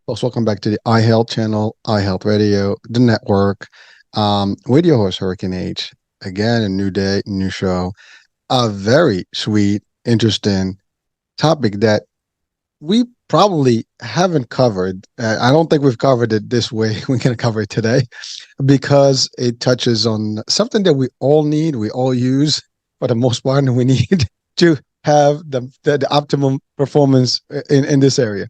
Folks, welcome back to the iHealth channel, iHealth Radio, the network, with your host, Hurricane H. Again, a new day, new show. A very sweet, interesting topic that we probably haven't covered. I don't think we've covered it this way. We're going to cover it today because it touches on something that we all need, we all use for the most part, and we need to have the optimum performance in this area.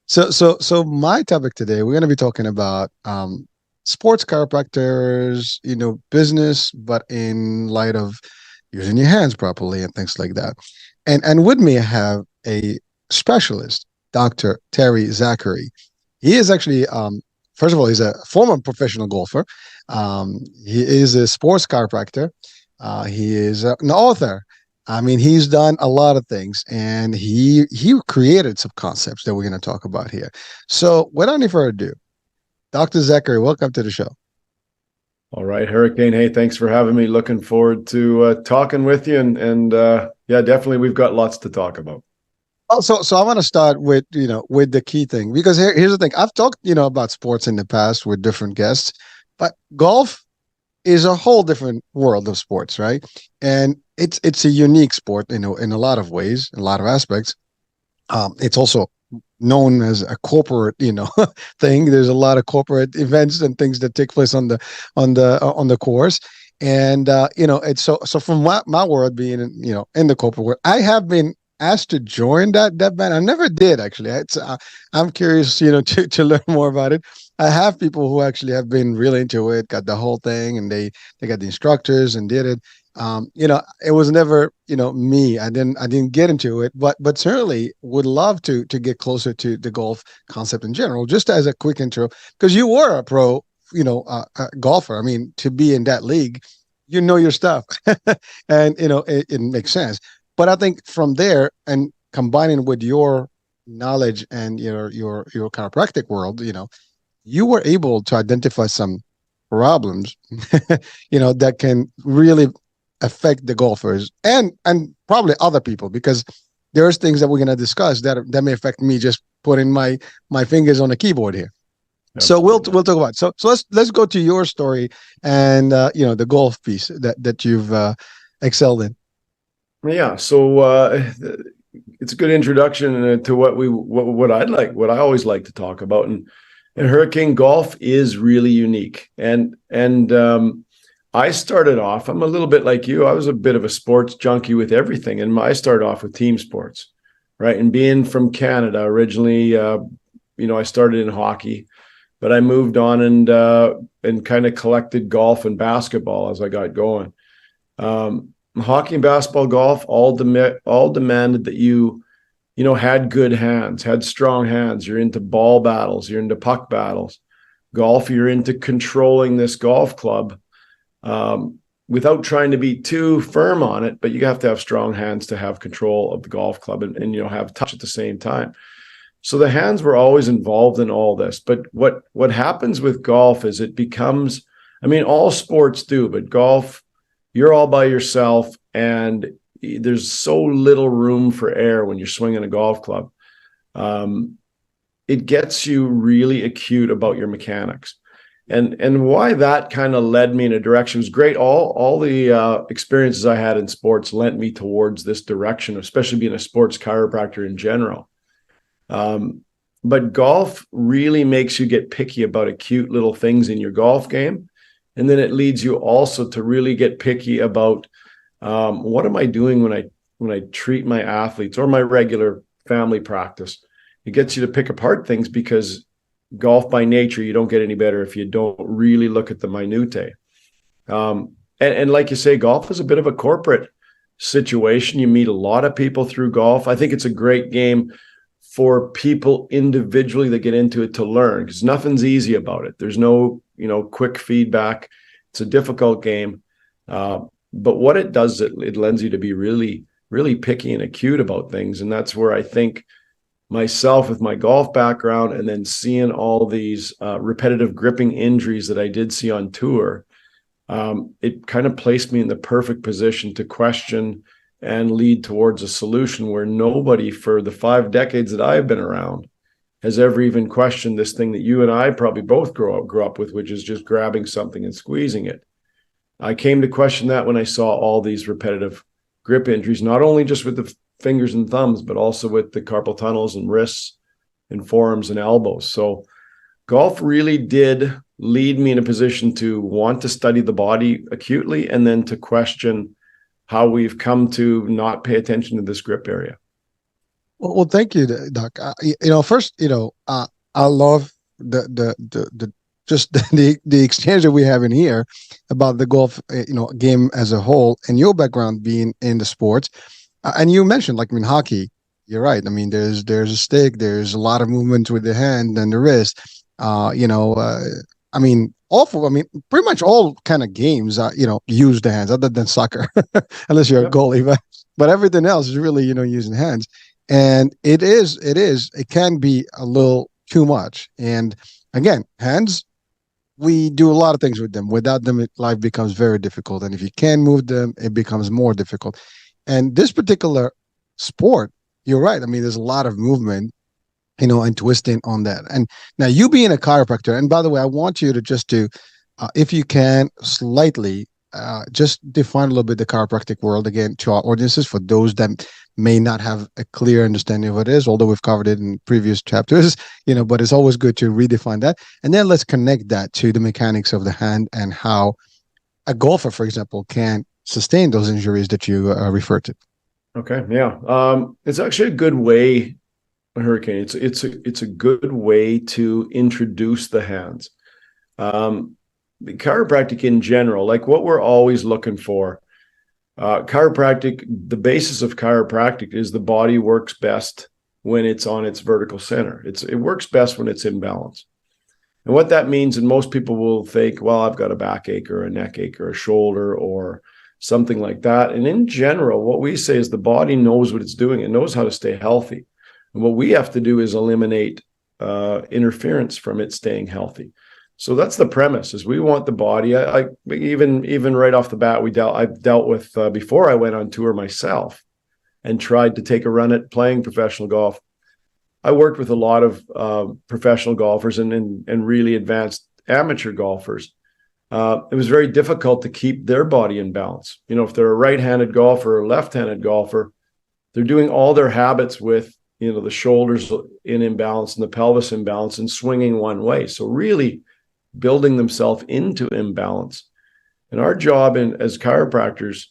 So my topic today, we're going to be talking about sports chiropractors, business, but in light of using your hands properly and things like that. And with me, I have a specialist, Dr. Terry Zachary. He is actually, first of all, he's a former professional golfer. He is a sports chiropractor. He is an author. I mean, he's done a lot of things, and he created some concepts that we're going to talk about here. So, without any further ado, Dr. Zachary, welcome to the show. All right, Hurricane. Hey, thanks for having me. Looking forward to talking with you, and yeah, definitely, we've got lots to talk about. So I want to start with with the key thing, because here's the thing. I've talked about sports in the past with different guests, but golf is a whole different world of sports, right? And it's a unique sport, in a lot of ways, in a lot of aspects. It's also known as a corporate, thing. There's a lot of corporate events and things that take place on the course. And it's so from my world being in the corporate world, I have been asked to join that band. I never did, actually. I'm curious, to learn more about it. I have people who actually have been really into it, got the whole thing, and they got the instructors and did it. It was never, me. I didn't get into it, but certainly would love to get closer to the golf concept in general. Just as a quick intro, because you were a pro, golfer. I mean, to be in that league, your stuff, and it makes sense. But I think from there, and combining with your knowledge and your chiropractic world, you were able to identify some problems, that can really affect the golfers and probably other people, because there's things that we're going to discuss that may affect me just putting my fingers on the keyboard here. Absolutely. So we'll talk about it. So let's go to your story and the golf piece that you've excelled in. Yeah, so it's a good introduction to what I always like to talk about, and Hurricane, golf is really unique. And I started off, I'm a little bit like you. I was a bit of a sports junkie with everything, and I started off with team sports, right? And being from Canada originally, I started in hockey, but I moved on and kind of collected golf and basketball as I got going. Hockey and basketball, golf, all demanded that you had good hands, had strong hands. You're into ball battles, you're into puck battles. Golf, you're into controlling this golf club without trying to be too firm on it, but you have to have strong hands to have control of the golf club and have touch at the same time. So the hands were always involved in all this. But what happens with golf is it becomes, all sports do, but golf, you're all by yourself, and there's so little room for error when you're swinging a golf club. It gets you really acute about your mechanics, and why that kind of led me in a direction was great. All the experiences I had in sports lent me towards this direction, especially being a sports chiropractor in general. But golf really makes you get picky about acute little things in your golf game. And then it leads you also to really get picky about what am I doing when I treat my athletes or my regular family practice. It gets you to pick apart things, because golf by nature, you don't get any better if you don't really look at the minutiae. And like you say, golf is a bit of a corporate situation. You meet a lot of people through golf. I think it's a great game for people individually that get into it to learn, because nothing's easy about it. There's no quick feedback. It's a difficult game. But what it does, it lends you to be really, really picky and acute about things. And that's where I think myself, with my golf background and then seeing all these repetitive gripping injuries that I did see on tour, it kind of placed me in the perfect position to question and lead towards a solution where nobody, for the 5 decades that I've been around, has ever even questioned this thing that you and I probably both grew up with, which is just grabbing something and squeezing it. I came to question that when I saw all these repetitive grip injuries, not only just with the fingers and thumbs, but also with the carpal tunnels and wrists and forearms and elbows. So golf really did lead me in a position to want to study the body acutely and then to question how we've come to not pay attention to this grip area. Well, thank you, Doc. First, I love the just the exchange that we have in here about the golf, game as a whole, and your background being in the sports. And you mentioned, like, I mean, hockey. You're right. I mean, there's a stick, there's a lot of movement with the hand and the wrist. I mean, I mean, pretty much all kind of games, use the hands, other than soccer, unless you're a Yep. goalie. But everything else is really, using hands. And it can be a little too much. And again, hands, we do a lot of things with them. Without them, life becomes very difficult. And if you can move them, it becomes more difficult. And this particular sport, you're right. I mean, there's a lot of movement, and twisting on that. And now, you being a chiropractor, and by the way, I want you to if you can, slightly just define a little bit the chiropractic world again to our audiences, for those that may not have a clear understanding of what it is, although we've covered it in previous chapters, but it's always good to redefine that. And then let's connect that to the mechanics of the hand and how a golfer, for example, can sustain those injuries that you referred to. Okay. Yeah. It's actually a good way, Hurricane. It's a good way to introduce the hands. The chiropractic in general, like what we're always looking for, chiropractic, the basis of chiropractic is the body works best when it's on its vertical center. It works best when it's in balance. And what that means, and most people will think, well, I've got a backache or a neck ache or a shoulder or something like that. And in general, what we say is the body knows what it's doing. It knows how to stay healthy. And what we have to do is eliminate interference from it staying healthy. So that's the premise, is we want the body. I even right off the bat, I've dealt with before I went on tour myself and tried to take a run at playing professional golf. I worked with a lot of professional golfers and really advanced amateur golfers. It was very difficult to keep their body in balance. If they're a right-handed golfer or a left-handed golfer, they're doing all their habits with the shoulders in imbalance and the pelvis imbalance and swinging one way. So really building themselves into imbalance. And our job as chiropractors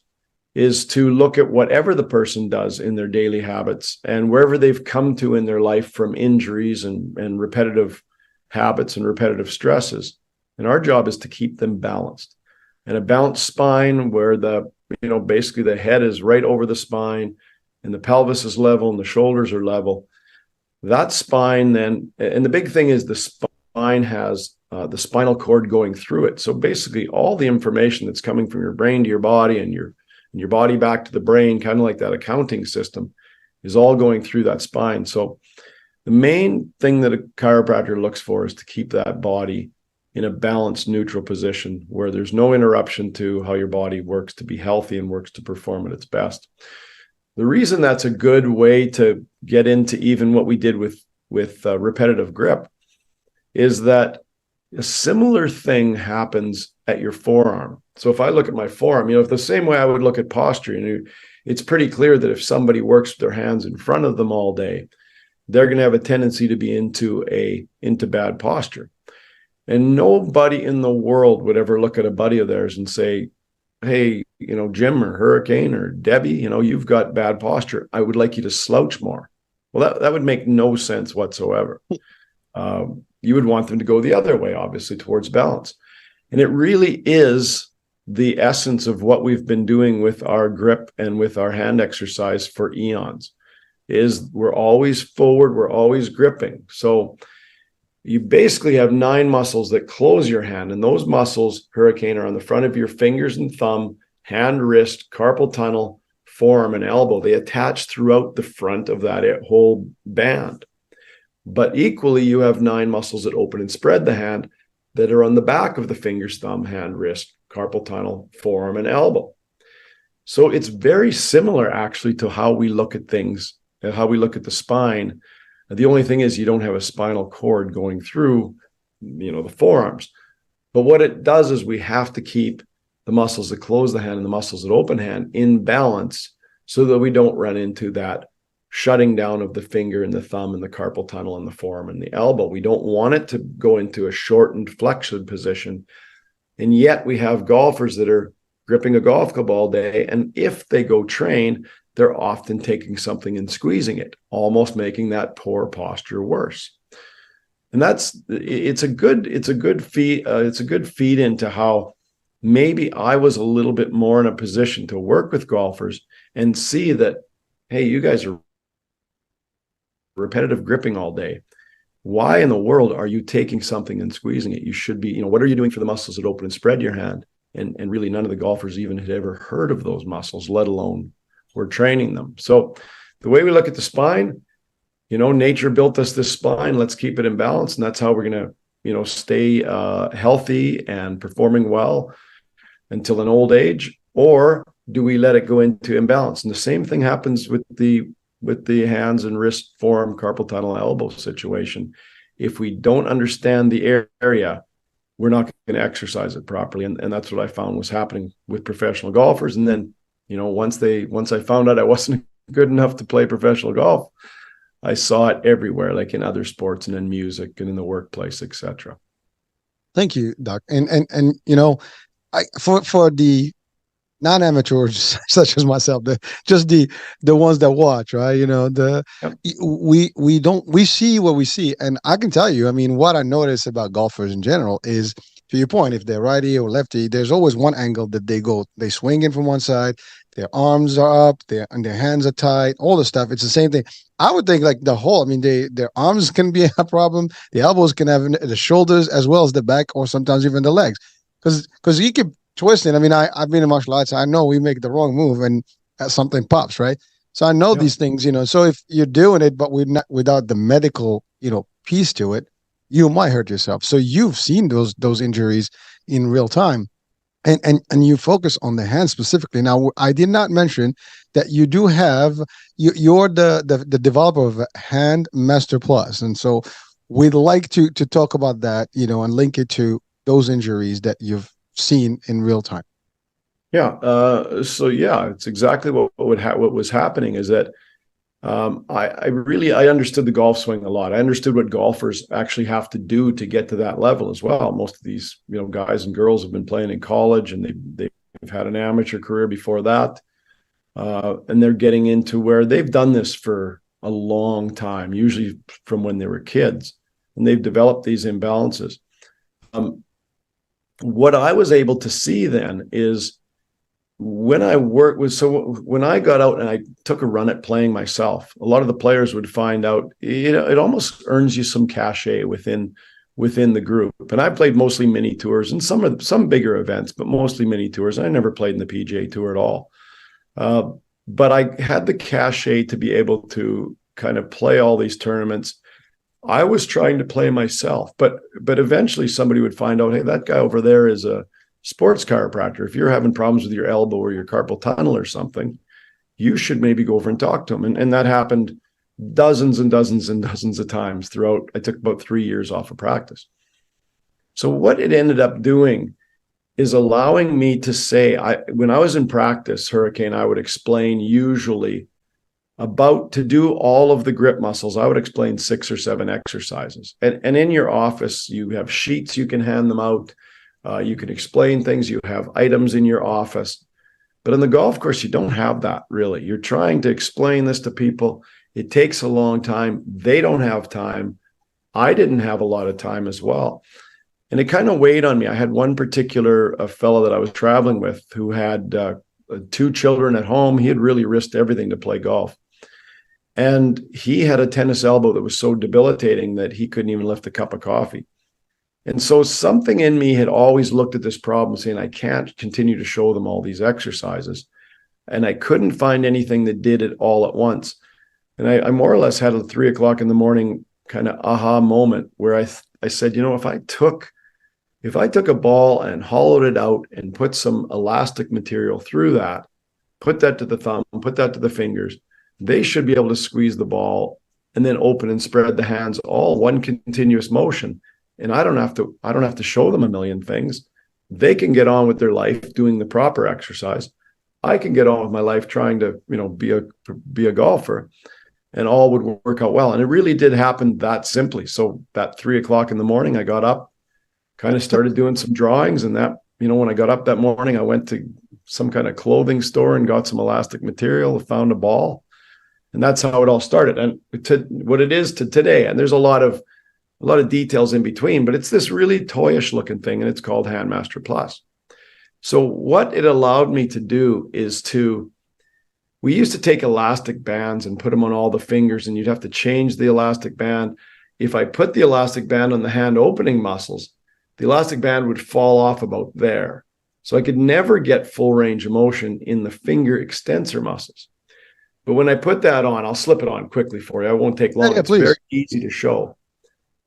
is to look at whatever the person does in their daily habits and wherever they've come to in their life from injuries and repetitive habits and repetitive stresses. And our job is to keep them balanced. And a balanced spine where basically the head is right over the spine and the pelvis is level and the shoulders are level. That spine then, and the big thing is the spine has the spinal cord going through it. So basically all the information that's coming from your brain to your body and your body back to the brain, kind of like that accounting system, is all going through that spine. So the main thing that a chiropractor looks for is to keep that body in a balanced, neutral position where there's no interruption to how your body works to be healthy and works to perform at its best. The reason that's a good way to get into even what we did with repetitive grip is that a similar thing happens at your forearm. So if I look at my forearm, if the same way I would look at posture, it's pretty clear that if somebody works with their hands in front of them all day, they're going to have a tendency to be into bad posture. And nobody in the world would ever look at a buddy of theirs and say, hey, Jim or Hurricane or Debbie, you've got bad posture. I would like you to slouch more. Well, that would make no sense whatsoever. You would want them to go the other way, obviously, towards balance. And it really is the essence of what we've been doing with our grip and with our hand exercise for eons, is we're always forward, we're always gripping. So you basically have 9 muscles that close your hand, and those muscles, Hurricane, are on the front of your fingers and thumb, hand, wrist, carpal tunnel, forearm, and elbow. They attach throughout the front of that whole band. But equally, you have 9 muscles that open and spread the hand that are on the back of the fingers, thumb, hand, wrist, carpal tunnel, forearm, and elbow. So it's very similar, actually, to how we look at things and how we look at the spine. The only thing is you don't have a spinal cord going through, the forearms. But what it does is we have to keep the muscles that close the hand and the muscles that open hand in balance so that we don't run into that shutting down of the finger and the thumb and the carpal tunnel and the forearm and the elbow. We don't want it to go into a shortened flexion position. And yet we have golfers that are gripping a golf club all day. And if they go train, they're often taking something and squeezing it, almost making that poor posture worse. And it's a good feed into how maybe I was a little bit more in a position to work with golfers and see that, hey, you guys are repetitive gripping all day. Why in the world are you taking something and squeezing it? You should be, what are you doing for the muscles that open and spread your hand? And really none of the golfers even had ever heard of those muscles, let alone were training them. So the way we look at the spine, nature built us this spine. Let's keep it in balance. And that's how we're going to, stay healthy and performing well until an old age. Or do we let it go into imbalance? And the same thing happens with the hands and wrist, forearm, carpal tunnel, elbow situation. If we don't understand the area, we're not going to exercise it properly. And that's what I found was happening with professional golfers. And then, once I found out I wasn't good enough to play professional golf, I saw it everywhere, like in other sports and in music and in the workplace, etc. Thank you, Doc. And for the non-amateurs such as myself, the ones that watch, right? Yep. We see what we see, and I can tell you, I mean, what I notice about golfers in general is, to your point, if they're righty or lefty, there's always one angle that they swing in from one side, their arms are up, and their hands are tight, all the stuff. It's the same thing. I would think like their arms can be a problem, the elbows can have the shoulders as well as the back, or sometimes even the legs, because you keep twisting. I mean, I've been in martial arts. I know we make the wrong move and something pops, right? So I know these things, So if you're doing it, but without the medical, piece to it, you might hurt yourself. So you've seen those injuries in real time, and you focus on the hand specifically. Now, I did not mention that you do have you're the developer of Hand Master Plus, and so we'd like to talk about that, and link it to those injuries that you've seen in real time. Yeah. It's exactly what was happening is that I understood the golf swing a lot. I understood what golfers actually have to do to get to that level as well. Most of these, guys and girls have been playing in college and they've had an amateur career before that. And they're getting into where they've done this for a long time, usually from when they were kids, and they've developed these imbalances. What I was able to see then is when I got out and I took a run at playing myself, a lot of the players would find out, it almost earns you some cachet within the group. And I played mostly mini tours and some bigger events, but mostly mini tours. I never played in the PGA Tour at all. But I had the cachet to be able to kind of play all these tournaments. I was trying to play myself, but eventually somebody would find out, hey, that guy over there is a sports chiropractor. If you're having problems with your elbow or your carpal tunnel or something, you should maybe go over and talk to him. And that happened dozens and dozens and dozens of times throughout. I took about 3 years off of practice. So what it ended up doing is allowing me to say, when I was in practice, Hurricane, I would explain usually to do all of the grip muscles, I would explain 6 or 7 exercises. And in your office, you have sheets, you can hand them out. You can explain things. You have items in your office. But in the golf course, you don't have that really. You're trying to explain this to people. It takes a long time. They don't have time. I didn't have a lot of time as well. And it kind of weighed on me. I had one particular fellow that I was traveling with who had 2 children at home. He had really risked everything to play golf. And he had a tennis elbow that was so debilitating that he couldn't even lift a cup of coffee. And so something in me had always looked at this problem saying, I can't continue to show them all these exercises. And I couldn't find anything that did it all at once. And I more or less had a 3 o'clock in the morning kind of aha moment where I said, if I took a ball and hollowed it out and put some elastic material through that, put that to the thumb, put that to the fingers, they should be able to squeeze the ball and then open and spread the hands, all one continuous motion. And I don't have to show them a million things. They can get on with their life doing the proper exercise. I can get on with my life trying to, be a golfer, and all would work out well. And it really did happen that simply. So that 3 o'clock in the morning, I got up, kind of started doing some drawings. And that, when I got up that morning, I went to some kind of clothing store and got some elastic material, found a ball. And that's how it all started. And to what it is to today, and there's a lot of details in between, but it's this really toyish looking thing, and it's called Handmaster Plus. So what it allowed me to do is we used to take elastic bands and put them on all the fingers, and you'd have to change the elastic band. If I put the elastic band on the hand opening muscles, the elastic band would fall off about there. So I could never get full range of motion in the finger extensor muscles. But when I put that on, I'll slip it on quickly for you. I won't take long. Yeah, it's please. very easy to show.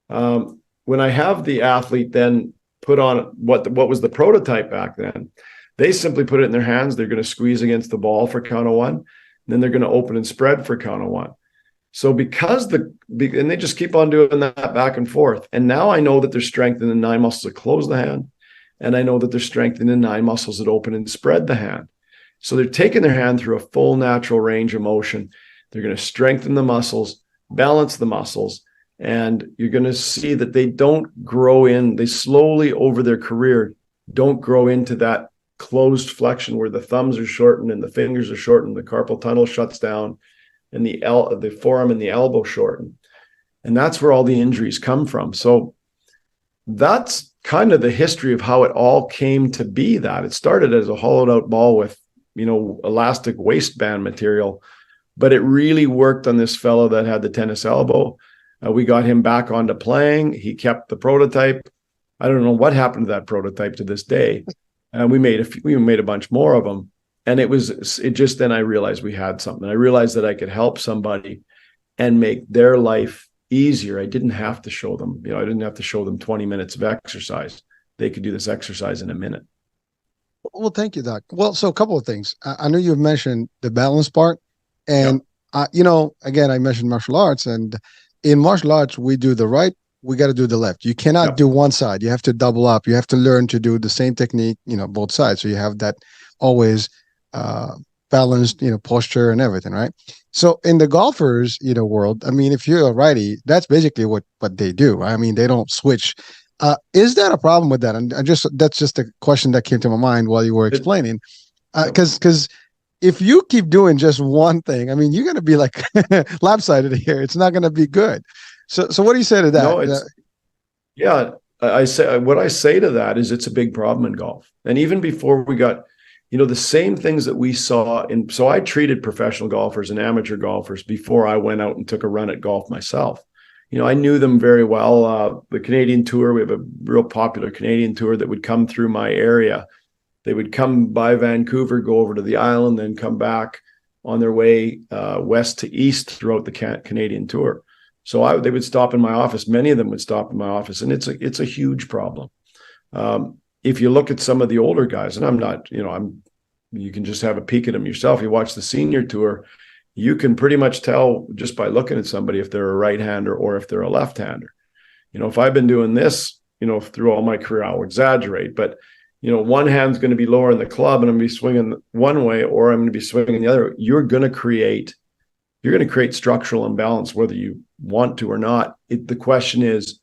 When I have the athlete then put on what was the prototype back then, they simply put it in their hands. They're going to squeeze against the ball for count of one. And then they're going to open and spread for count of one. So and they just keep on doing that back and forth. And now I know that they're strengthening the 9 muscles that close the hand. And I know that they're strengthening the 9 muscles that open and spread the hand. So they're taking their hand through a full natural range of motion. They're going to strengthen the muscles, balance the muscles, and you're going to see that they don't grow in. They slowly over their career don't grow into that closed flexion where the thumbs are shortened and the fingers are shortened, the carpal tunnel shuts down, and the forearm and the elbow shorten. And that's where all the injuries come from. So that's kind of the history of how it all came to be. That it started as a hollowed out ball with elastic waistband material, but it really worked on this fellow that had the tennis elbow. We got him back onto playing. He kept the prototype. I don't know what happened to that prototype to this day. And we made a bunch more of them. And then I realized we had something. I realized that I could help somebody and make their life easier. I didn't have to show them, I didn't have to show them 20 minutes of exercise. They could do this exercise in a minute. Well, thank you, Doc. Well, so a couple of things. I know you've mentioned the balance part, and again, I mentioned martial arts, and in martial arts, we do the right, we got to do the left. You cannot do one side. You have to double up. You have to learn to do the same technique, both sides. So you have that always balanced, posture and everything, right? So in the golfers, world, I mean, if you're a righty, that's basically what they do. I mean, they don't switch. Is that a problem with that? And that's just a question that came to my mind while you were explaining. Because if you keep doing just one thing, I mean, you're going to be like lopsided here. It's not going to be good. So what do you say to that? No, I say to that is it's a big problem in golf. And even before we got, the same things that we saw so I treated professional golfers and amateur golfers before I went out and took a run at golf myself. I knew them very well. The Canadian Tour, we have a real popular Canadian Tour that would come through my area. They would come by Vancouver, go over to the island, then come back on their way west to east throughout the Canadian Tour. So they would stop in my office. Many of them would stop in my office, and it's a huge problem. If you look at some of the older guys, and I'm not, you can just have a peek at them yourself. You watch the senior tour, you can pretty much tell just by looking at somebody if they're a right-hander or if they're a left-hander. If I've been doing this, through all my career, I'll exaggerate, but one hand's going to be lower in the club and I'm going to be swinging one way, or I'm going to be swinging the other. You're going to create structural imbalance, whether you want to or not. The question is,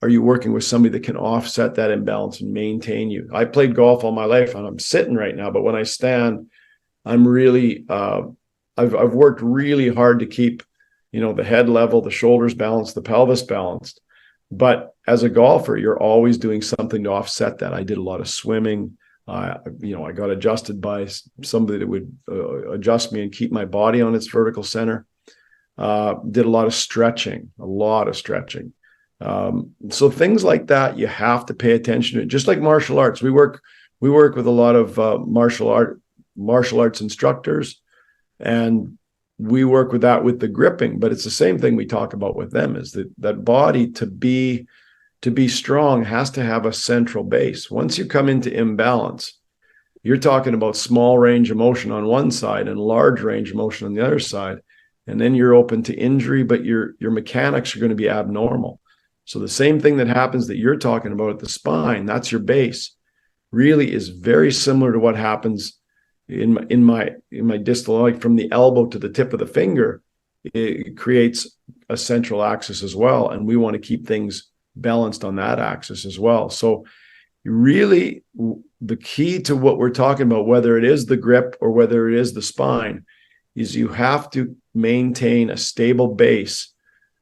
are you working with somebody that can offset that imbalance and maintain you? I played golf all my life and I'm sitting right now, but when I stand, I'm really, I've worked really hard to keep, the head level, the shoulders balanced, the pelvis balanced. But as a golfer, you're always doing something to offset that. I did a lot of swimming. I got adjusted by somebody that would adjust me and keep my body on its vertical center. Did a lot of stretching. So things like that, you have to pay attention to it. Just like martial arts, we work with a lot of martial arts instructors, and we work with that with the gripping. But it's the same thing we talk about with them, is that body to be strong has to have a central base. Once you come into imbalance, you're talking about small range of motion on one side and large range of motion on the other side. and then you're open to injury, but your mechanics are going to be abnormal. So the same thing that happens that you're talking about at the spine, that's your base, really is very similar to what happens in my distal, like from the elbow to the tip of the finger. It creates a central axis as well, and we want to keep things balanced on that axis as well. So really, the key to what we're talking about, whether it is the grip or whether it is the spine, is you have to maintain a stable base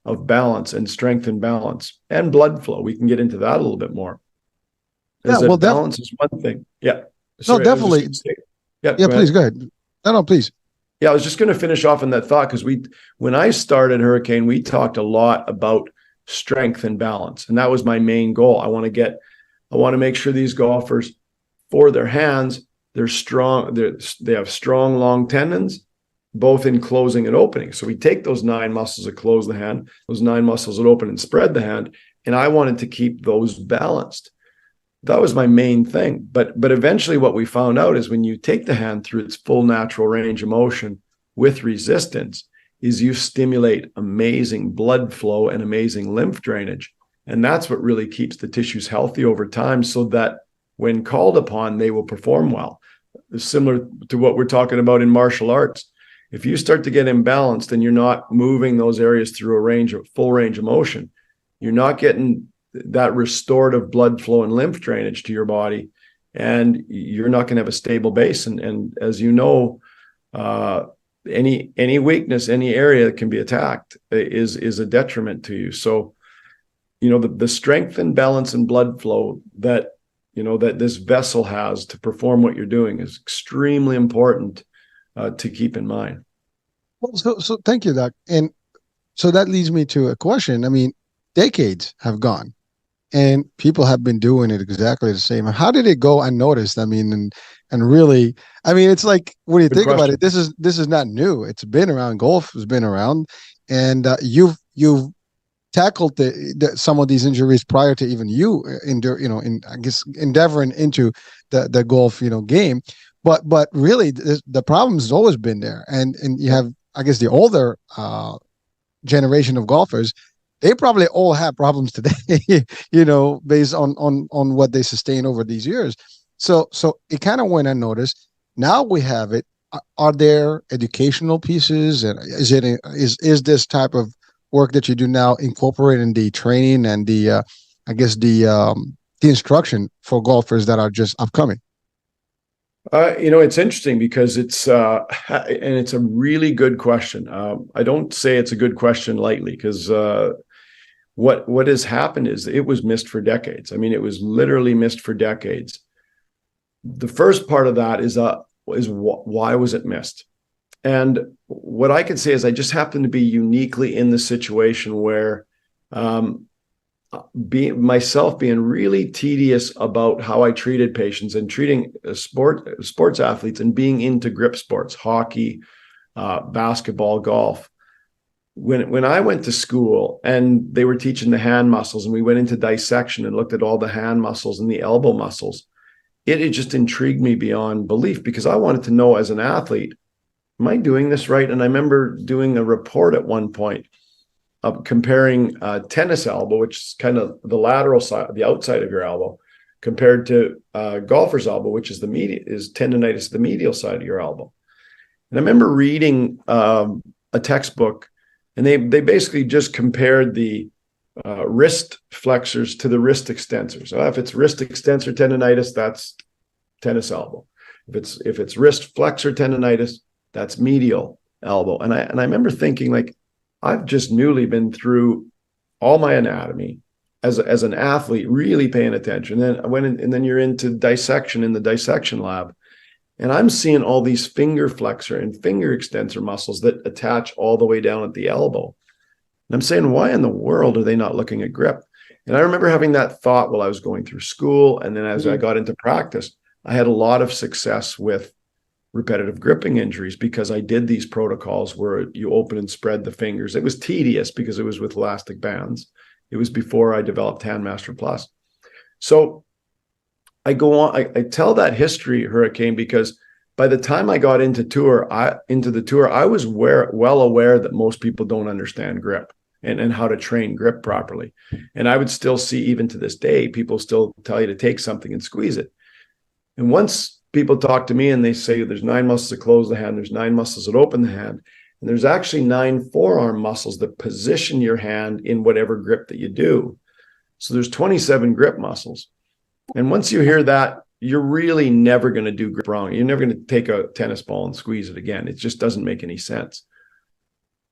of balance and strength and balance and blood flow. We can get into that a little bit more. Yeah, As well, that balance is one thing. Yeah. no, Sorry, definitely. yeah, Yeah, go please ahead. go ahead. No, please. Yeah, I was just going to finish off on that thought because when I started Hurricane, we talked a lot about strength and balance, and that was my main goal. I want to make sure these golfers, for their hands, they're strong. They have strong, long tendons, both in closing and opening. So we take those 9 muscles that close the hand, those 9 muscles that open and spread the hand, and I wanted to keep those balanced. That was my main thing. But eventually what we found out is when you take the hand through its full natural range of motion with resistance, is you stimulate amazing blood flow and amazing lymph drainage. And that's what really keeps the tissues healthy over time, so that when called upon, they will perform well. Similar to what we're talking about in martial arts. If you start to get imbalanced and you're not moving those areas through full range of motion, you're not getting that restorative blood flow and lymph drainage to your body, and you're not going to have a stable base. And as you know, any weakness, any area that can be attacked is a detriment to you. So, the strength and balance and blood flow that this vessel has to perform what you're doing is extremely important to keep in mind. Well, so thank you, Doc. And so that leads me to a question. I mean, decades have gone, and people have been doing it exactly the same. How did it go unnoticed? I mean, and really, I mean, it's like when you Good think about question. it, this is not new. It's been around. Golf has been around, and you've tackled some of these injuries prior to even you in I guess endeavoring into the golf game. But really, the problem has always been there, and you have, I guess, the older generation of golfers. They probably all have problems today, based on what they sustain over these years. So it kind of went unnoticed. Now we have it. Are there educational pieces, and is this type of work that you do now incorporate in the training and the I guess the instruction for golfers that are just upcoming? It's interesting because it's a really good question. I don't say it's a good question lightly, because what has happened is it was missed for decades. I mean, it was literally missed for decades. The first part of that is why was it missed? And what I can say is I just happen to be uniquely in the situation where being really tedious about how I treated patients and treating sports athletes and being into grip sports, hockey, basketball, golf. When I went to school and they were teaching the hand muscles and we went into dissection and looked at all the hand muscles and the elbow muscles, it just intrigued me beyond belief, because I wanted to know, as an athlete, am I doing this right? And I remember doing a report at one point of comparing tennis elbow, which is kind of the lateral side, the outside of your elbow, compared to golfer's elbow, which is tendonitis, the medial side of your elbow. And I remember reading a textbook, and they basically just compared the wrist flexors to the wrist extensors. So if it's wrist extensor tendonitis, that's tennis elbow. If it's wrist flexor tendonitis, that's medial elbow. And I remember thinking, like, I've just newly been through all my anatomy as an athlete, really paying attention. And then you're into dissection in the dissection lab, and I'm seeing all these finger flexor and finger extensor muscles that attach all the way down at the elbow. And I'm saying, why in the world are they not looking at grip? And I remember having that thought while I was going through school. And then as I got into practice, I had a lot of success with repetitive gripping injuries because I did these protocols where you open and spread the fingers. It was tedious because it was with elastic bands. It was before I developed Handmaster Plus. So I go on, I tell that history, Hurricane, because by the time I got into the tour, I was well aware that most people don't understand grip and how to train grip properly. And I would still see, even to this day, people still tell you to take something and squeeze it. And once people talk to me and they say there's 9 muscles that close the hand, there's 9 muscles that open the hand, and there's actually 9 forearm muscles that position your hand in whatever grip that you do. So there's 27 grip muscles. And once you hear that, you're really never going to do grip wrong. You're never going to take a tennis ball and squeeze it again. It just doesn't make any sense.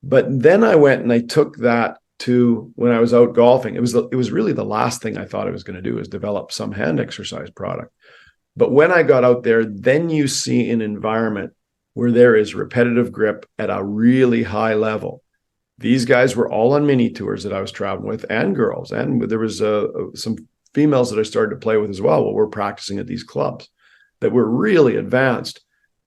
But then I went and I took that to when I was out golfing. It was really the last thing I thought I was going to do, is develop some hand exercise product. But when I got out there, then you see an environment where there is repetitive grip at a really high level. These guys were all on mini tours that I was traveling with, and girls, and there was some females that I started to play with as well while we're practicing at these clubs that were really advanced,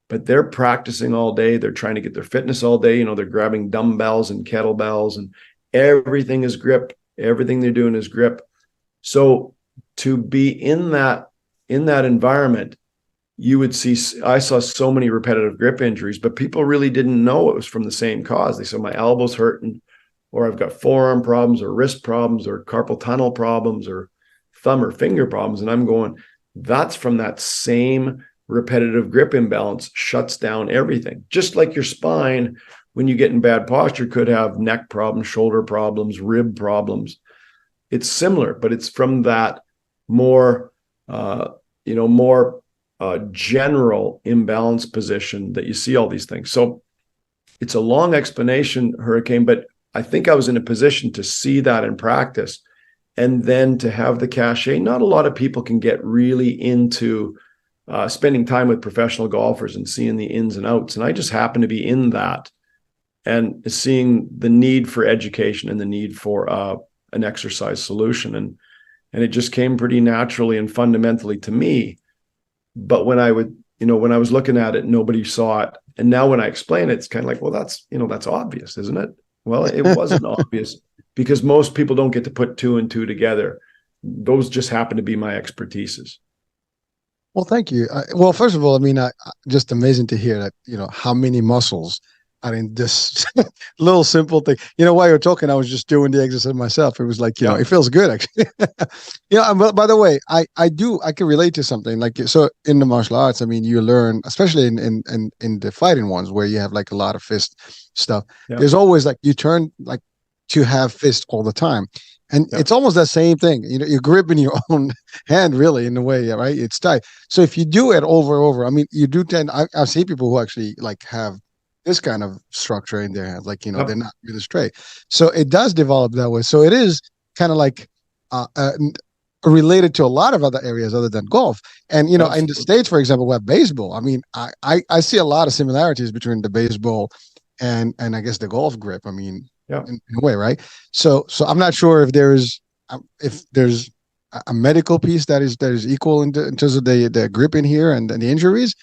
but they're practicing all day. They're trying to get their fitness all day. They're grabbing dumbbells and kettlebells, and everything is grip. Everything they're doing is grip. So to be in that environment, I saw so many repetitive grip injuries, but people really didn't know it was from the same cause. They said my elbow's hurting, or I've got forearm problems, or wrist problems, or carpal tunnel problems, or thumb or finger problems. And I'm going, that's from that same repetitive grip imbalance shuts down everything. Just like your spine, when you get in bad posture, could have neck problems, shoulder problems, rib problems. It's similar, but it's from that more, general imbalance position that you see all these things. So it's a long explanation, Hurricane, but I think I was in a position to see that in practice. And then to have the cachet. Not a lot of people can get really into spending time with professional golfers and seeing the ins and outs. And I just happen to be in that and seeing the need for education and the need for an exercise solution. And it just came pretty naturally and fundamentally to me. But when I was looking at it, nobody saw it. And now when I explain it, it's kind of like, well, that's obvious, isn't it? Well, it wasn't obvious, because most people don't get to put 2 and 2 together. Those just happen to be my expertises. Well, thank you. Well, first of all, I mean, just amazing to hear that, how many muscles are in this little simple thing. While you're talking, I was just doing the exercise myself. It was like, it feels good, actually. By the way, I can relate to something like, so in the martial arts, I mean, you learn, especially in the fighting ones where you have like a lot of fist stuff. Yeah. There's always like, you turn like to have fist all the time. And it's almost that same thing. You're gripping your own hand, really, in a way, right? It's tight. So if you do it over and over, I mean, you do tend, I've seen people who actually like have this kind of structure in their hands, like, they're not really straight. So it does develop that way. So it is kind of like related to a lot of other areas other than golf. And, in the States, for example, we have baseball. I mean, I see a lot of similarities between the baseball and I guess the golf grip. I mean, in a way, right? So I'm not sure if there's a medical piece that is equal in terms of the grip in here and the injuries,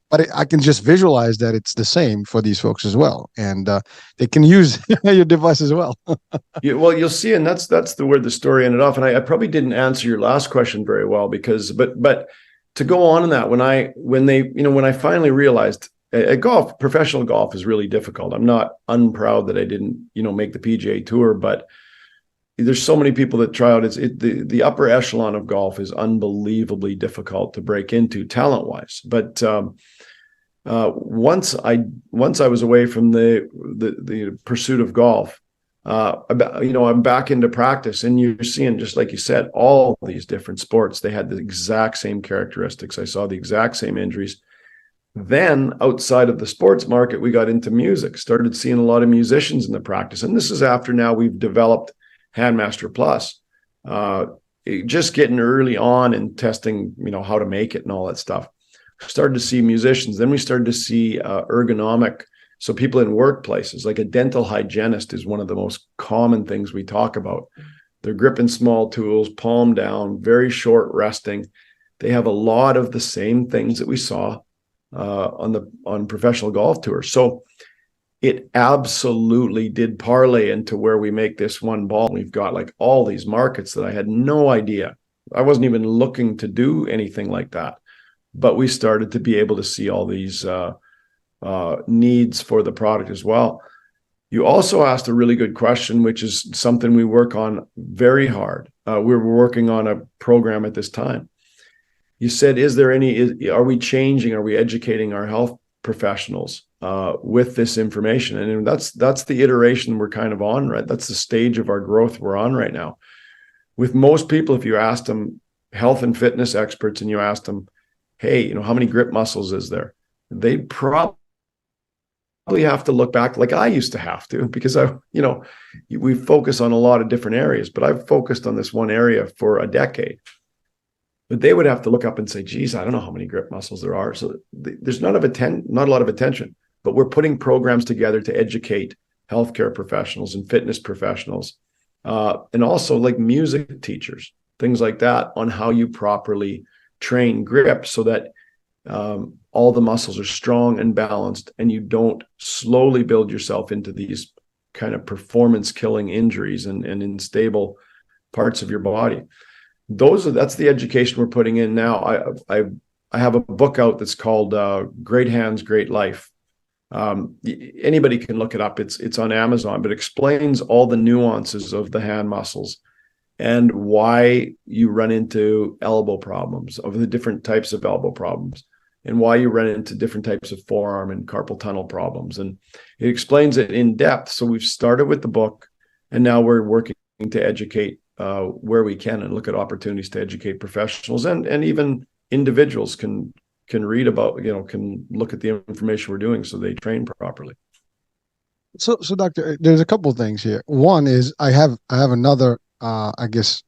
but I can just visualize that it's the same for these folks as well, and they can use your device as well. Well, you'll see, and that's where the story ended off. And I probably didn't answer your last question very well, because but to go on in that, when I finally realized. Professional golf is really difficult. I'm not unproud that I didn't, make the PGA Tour, but there's so many people that try out. The upper echelon of golf is unbelievably difficult to break into talent-wise. But once I was away from the pursuit of golf, I'm back into practice, and you're seeing, just like you said, all these different sports. They had the exact same characteristics. I saw the exact same injuries. Then outside of the sports market, we got into music, started seeing a lot of musicians in the practice. And this is after now we've developed Handmaster Plus, just getting early on and testing, how to make it and all that stuff. Started to see musicians. Then we started to see ergonomic. So people in workplaces, like a dental hygienist is one of the most common things we talk about. They're gripping small tools, palm down, very short resting. They have a lot of the same things that we saw on professional golf tours. So it absolutely did parlay into where we make this one ball. We've got like all these markets that I had no idea. I wasn't even looking to do anything like that. but we started to be able to see all these needs for the product as well. You also asked a really good question, which is something we work on very hard. We're working on a program at this time. You said, are we changing, are we educating our health professionals with this information? And that's the iteration we're kind of on, right? That's the stage of our growth we're on right now. With most people, if you asked them, health and fitness experts, and you asked them, hey, how many grip muscles is there? They probably have to look back like I used to have to, because we focus on a lot of different areas, but I've focused on this one area for a decade. But they would have to look up and say, geez, I don't know how many grip muscles there are. So there's not a lot of attention, but we're putting programs together to educate healthcare professionals and fitness professionals, and also like music teachers, things like that, on how you properly train grip so that all the muscles are strong and balanced, and you don't slowly build yourself into these kind of performance killing injuries and unstable parts of your body. That's the education we're putting in now. I have a book out that's called Great Hands, Great Life. Anybody can look it up. It's on Amazon, but it explains all the nuances of the hand muscles and why you run into elbow problems, of the different types of elbow problems, and why you run into different types of forearm and carpal tunnel problems. And it explains it in depth. So we've started with the book, and now we're working to educate where we can, and look at opportunities to educate professionals, and even individuals can read about, can look at the information we're doing so they train properly. So doctor, there's a couple of things here. One is I have another I guess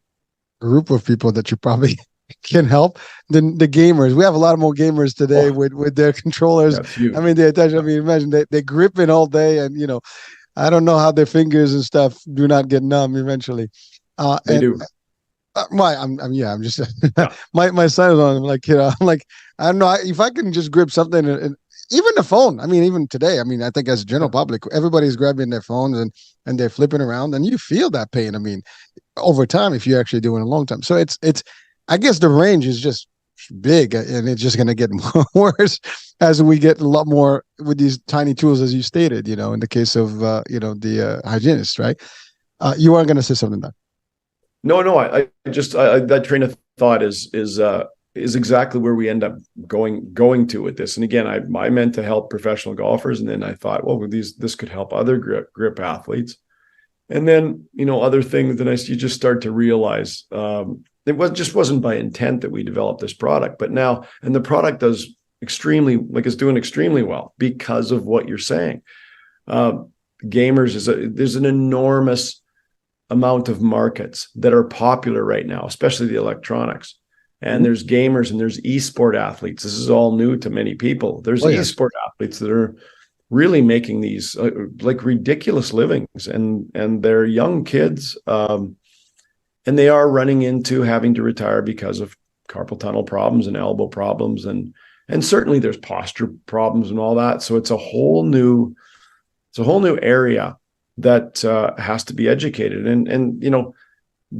group of people that you probably can help, the gamers. We have a lot more gamers today with their controllers. I mean, the attention. I mean, imagine they're gripping all day, and I don't know how their fingers and stuff do not get numb eventually. They do. I'm just my son is on. I'm like, I'm like, I don't know if I can just grip something, and even the phone. I mean, even today, I mean, I think as a general public, everybody's grabbing their phones and they're flipping around, and you feel that pain. I mean, over time, if you're actually doing a long time. So it's I guess the range is just big, and it's just going to get worse as we get a lot more with these tiny tools, as you stated. In the case of the hygienist, right? You weren't going to say something there. No. I just that train of thought is exactly where we end up going to with this. And again, I meant to help professional golfers, and then I thought, well, this could help other grip athletes, and then other things that you just start to realize. It wasn't by intent that we developed this product, but now, and the product is doing extremely well because of what you're saying. Gamers there's an enormous amount of markets that are popular right now, especially the electronics. And there's gamers and there's esport athletes. This is all new to many people. There's esport athletes that are really making these like ridiculous livings, and they're young kids. And they are running into having to retire because of carpal tunnel problems and elbow problems. And certainly there's posture problems and all that. So it's a whole new area that has to be educated. And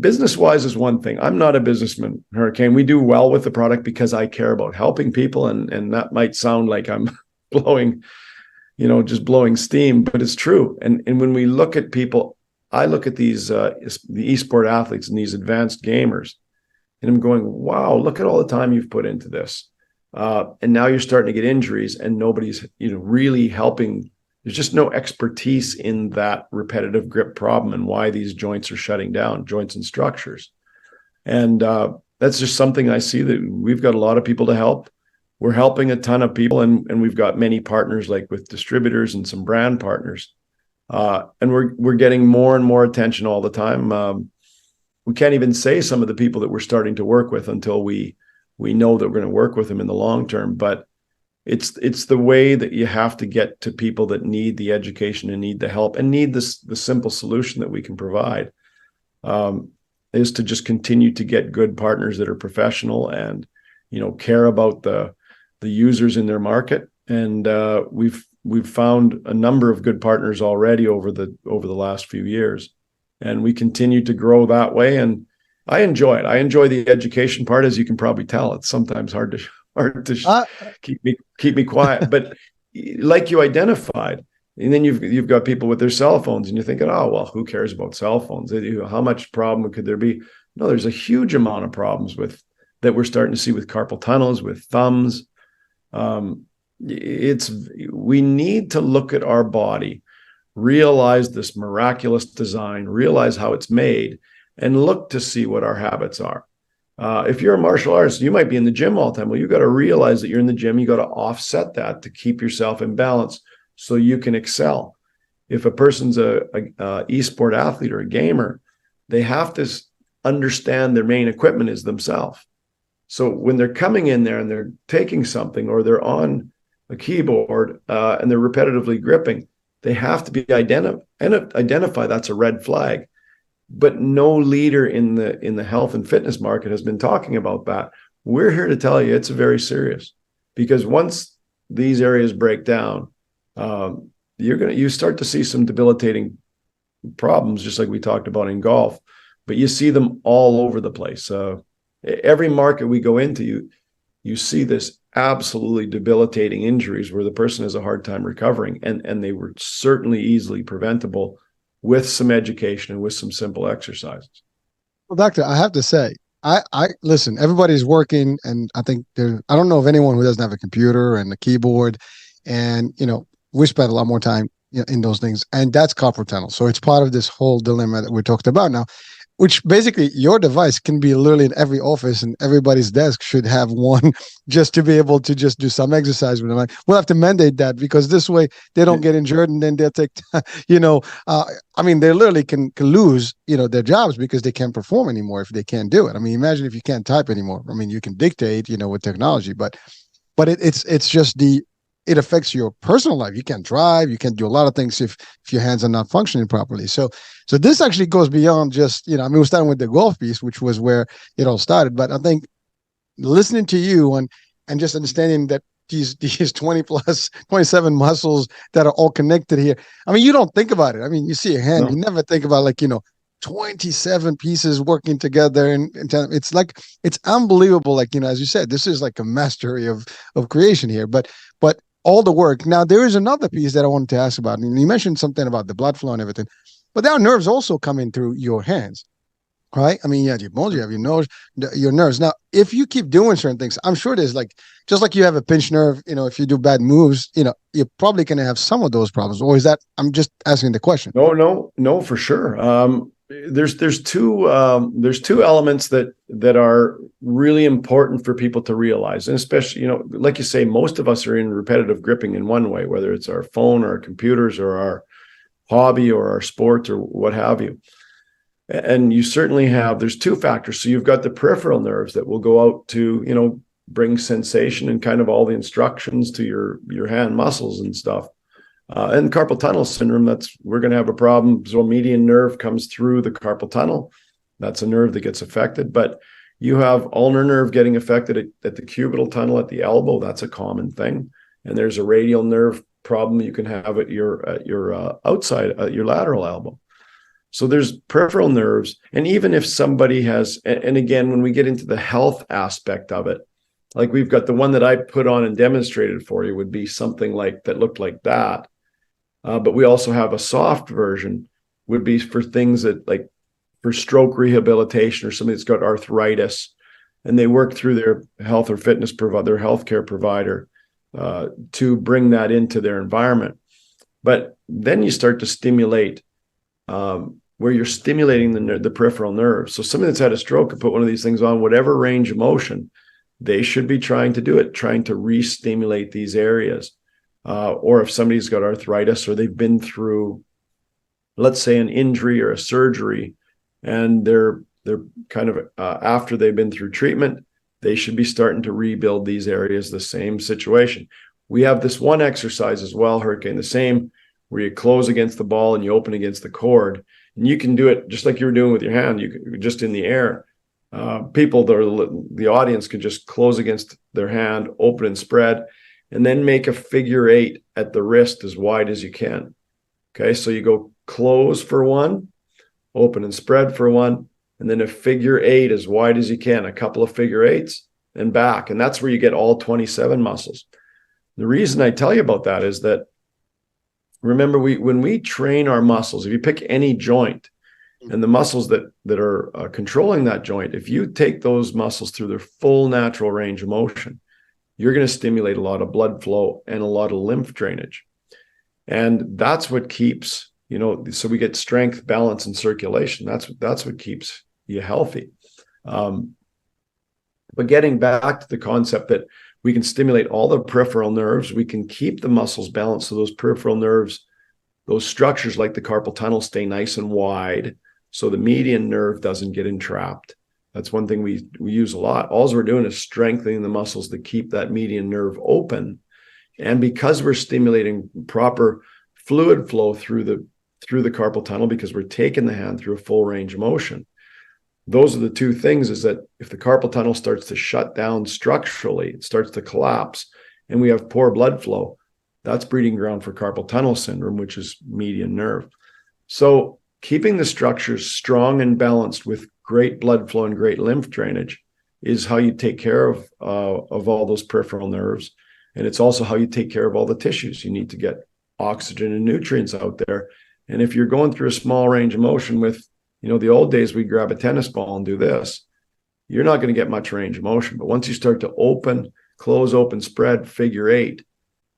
business-wise is one thing. I'm not a businessman, Hurricane. We do well with the product because I care about helping people. And that might sound like I'm just blowing steam, but it's true. And when we look at people, I look at the esport athletes and these advanced gamers, and I'm going, wow, look at all the time you've put into this. And now you're starting to get injuries, and nobody's, really helping. There's just no expertise in that repetitive grip problem and why these joints are shutting down, joints and structures. And that's just something I see that we've got a lot of people to help. We're helping a ton of people, and we've got many partners, like with distributors and some brand partners. And we're getting more and more attention all the time. We can't even say some of the people that we're starting to work with until we know that we're going to work with them in the long term. But it's the way that you have to get to people that need the education and need the help and need the simple solution that we can provide, is to just continue to get good partners that are professional and care about the users in their market. And we've found a number of good partners already over the last few years, and we continue to grow that way. And I enjoy it. I enjoy the education part, as you can probably tell. It's sometimes hard hard to Uh, keep me quiet. But like you identified, and then you've got people with their cell phones, and you're thinking, oh well, who cares about cell phones? How much problem could there be? No, there's a huge amount of problems with that we're starting to see with carpal tunnels, with thumbs. It's we need to look at our body, realize this miraculous design, realize how it's made, and look to see what our habits are. If you're a martial artist, you might be in the gym all the time. Well, you got to realize that you're in the gym. You got to offset that to keep yourself in balance so you can excel. If a person's a e-sport athlete or a gamer, they have to understand their main equipment is themselves. So when they're coming in there and they're taking something or they're on a keyboard and they're repetitively gripping, they have to be identify that's a red flag. But no leader in the health and fitness market has been talking about that. We're here to tell you it's very because once these areas break down, you start to see some debilitating problems, just like we talked about in golf. But you see them all over the place. Every market we go into, you see this absolutely debilitating injuries where the person has a hard time recovering, and they were certainly easily preventable with some education and with some simple exercises. well, doctor, I have to say, I listen. Everybody's working, and I think I don't know of anyone who doesn't have a computer and a keyboard, and we spend a lot more time in those things, and that's carpal tunnel. So it's part of this whole dilemma that we're talking about now, which basically your device can be literally in every office, and everybody's desk should have one just to be able to just do some exercise with them. Like, we'll have to mandate that because this way they don't get injured, and then they'll take, I mean, they literally can lose, their jobs because they can't perform anymore if they can't do it. I mean, imagine if you can't type anymore. I mean, you can dictate, with technology, but it's just it affects your personal life. You can't drive, you can't do a lot of things if your hands are not functioning properly. So this actually goes beyond just, we're starting with the golf piece, which was where it all started. But I think listening to you and just understanding that these 20 plus 27 muscles that are all connected here. I mean, you don't think about it. I mean, you see a hand, you never think about 27 pieces working together, and it's it's unbelievable. As you said, this is like a mastery of creation here. But all the work. Now, there is another piece that I wanted to ask about. And you mentioned something about the blood flow and everything, but there are nerves also coming through your hands, right? I mean, you have your bones, you have your nose, your nerves. Now, if you keep doing certain things, I'm sure there's just like you have a pinched nerve, if you do bad moves, you're probably going to have some of those problems. Or is that, I'm just asking the question. No, for sure. There's two elements that are really important for people to realize, and especially like you say, most of us are in repetitive gripping in one way, whether it's our phone or our computers or our hobby or our sports or what have you. And you certainly there's two factors. So you've got the peripheral nerves that will go out to bring sensation and kind of all the instructions to your hand muscles and stuff. And carpal tunnel syndrome, we're going to have a problem. So median nerve comes through the carpal tunnel. That's a nerve that gets affected. But you have ulnar nerve getting affected at the cubital tunnel at the elbow. That's a common thing. And there's a radial nerve problem you can have at your outside, your lateral elbow. So there's peripheral nerves. And even if somebody has, and again, when we get into the health aspect of it, like we've got the one that I put on and demonstrated for you would be something that looked like that. But we also have a soft version, would be for things that for stroke rehabilitation or somebody that's got arthritis, and they work through their health or fitness provider, their healthcare provider, to bring that into their environment. But then you start to stimulate where you're stimulating the peripheral nerves. So somebody that's had a stroke could put one of these things on, whatever range of motion, they should be trying to do it, trying to re-stimulate these areas. Or if somebody's got arthritis or they've been through, let's say, an injury or a surgery, and they're kind of after they've been through treatment, they should be starting to rebuild these areas. The same situation. We have this one exercise as well, Hurricane, the same, where you close against the ball and you open against the cord, and you can do it just like you were doing with your hand. You can, just in the air. People, the audience, could just close against their hand, open and spread, and then make a figure 8 at the wrist as wide as you can. Okay, so you go close for one, open and spread for one, and then a figure 8 as wide as you can, a couple of figure 8s, and back. And that's where you get all 27 muscles. The reason I tell you about that is that, remember, when we train our muscles, if you pick any joint and the muscles that are controlling that joint, if you take those muscles through their full natural range of motion, you're going to stimulate a lot of blood flow and a lot of lymph drainage. And that's what keeps, so we get strength, balance, and circulation. That's what keeps you healthy. But getting back to the concept that we can stimulate all the peripheral nerves, we can keep the muscles balanced so those peripheral nerves, those structures like the carpal tunnel, stay nice and wide so the median nerve doesn't get entrapped. That's one thing we use a lot. All we're doing is strengthening the muscles to keep that median nerve open. And because we're stimulating proper fluid flow through the carpal tunnel, because we're taking the hand through a full range of motion, those are the two things, is that if the carpal tunnel starts to shut down structurally, it starts to collapse, and we have poor blood flow, that's breeding ground for carpal tunnel syndrome, which is median nerve. So keeping the structures strong and balanced with great blood flow and great lymph drainage is how you take care of all those peripheral nerves. And it's also how you take care of all the tissues. You need to get oxygen and nutrients out there. And if you're going through a small range of motion with, the old days, we grab a tennis ball and do this, you're not going to get much range of motion. But once you start to open, close, open, spread, figure eight,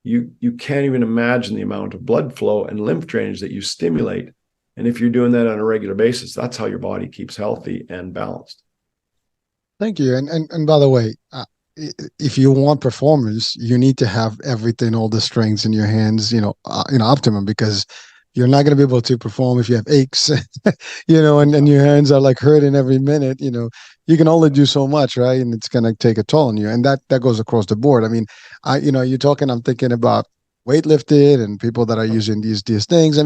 you can't even imagine the amount of blood flow and lymph drainage that you stimulate. And if you're doing that on a regular basis, that's how your body keeps healthy and balanced. Thank you. And by the way, if you want performance, you need to have everything, all the strengths in your hands, optimum, because you're not going to be able to perform if you have aches, and your hands are like hurting every minute. You can only do so much, right? And it's going to take a toll on you. And that goes across the board. I mean, you're talking, I'm thinking about weightlifted and people that are using these things.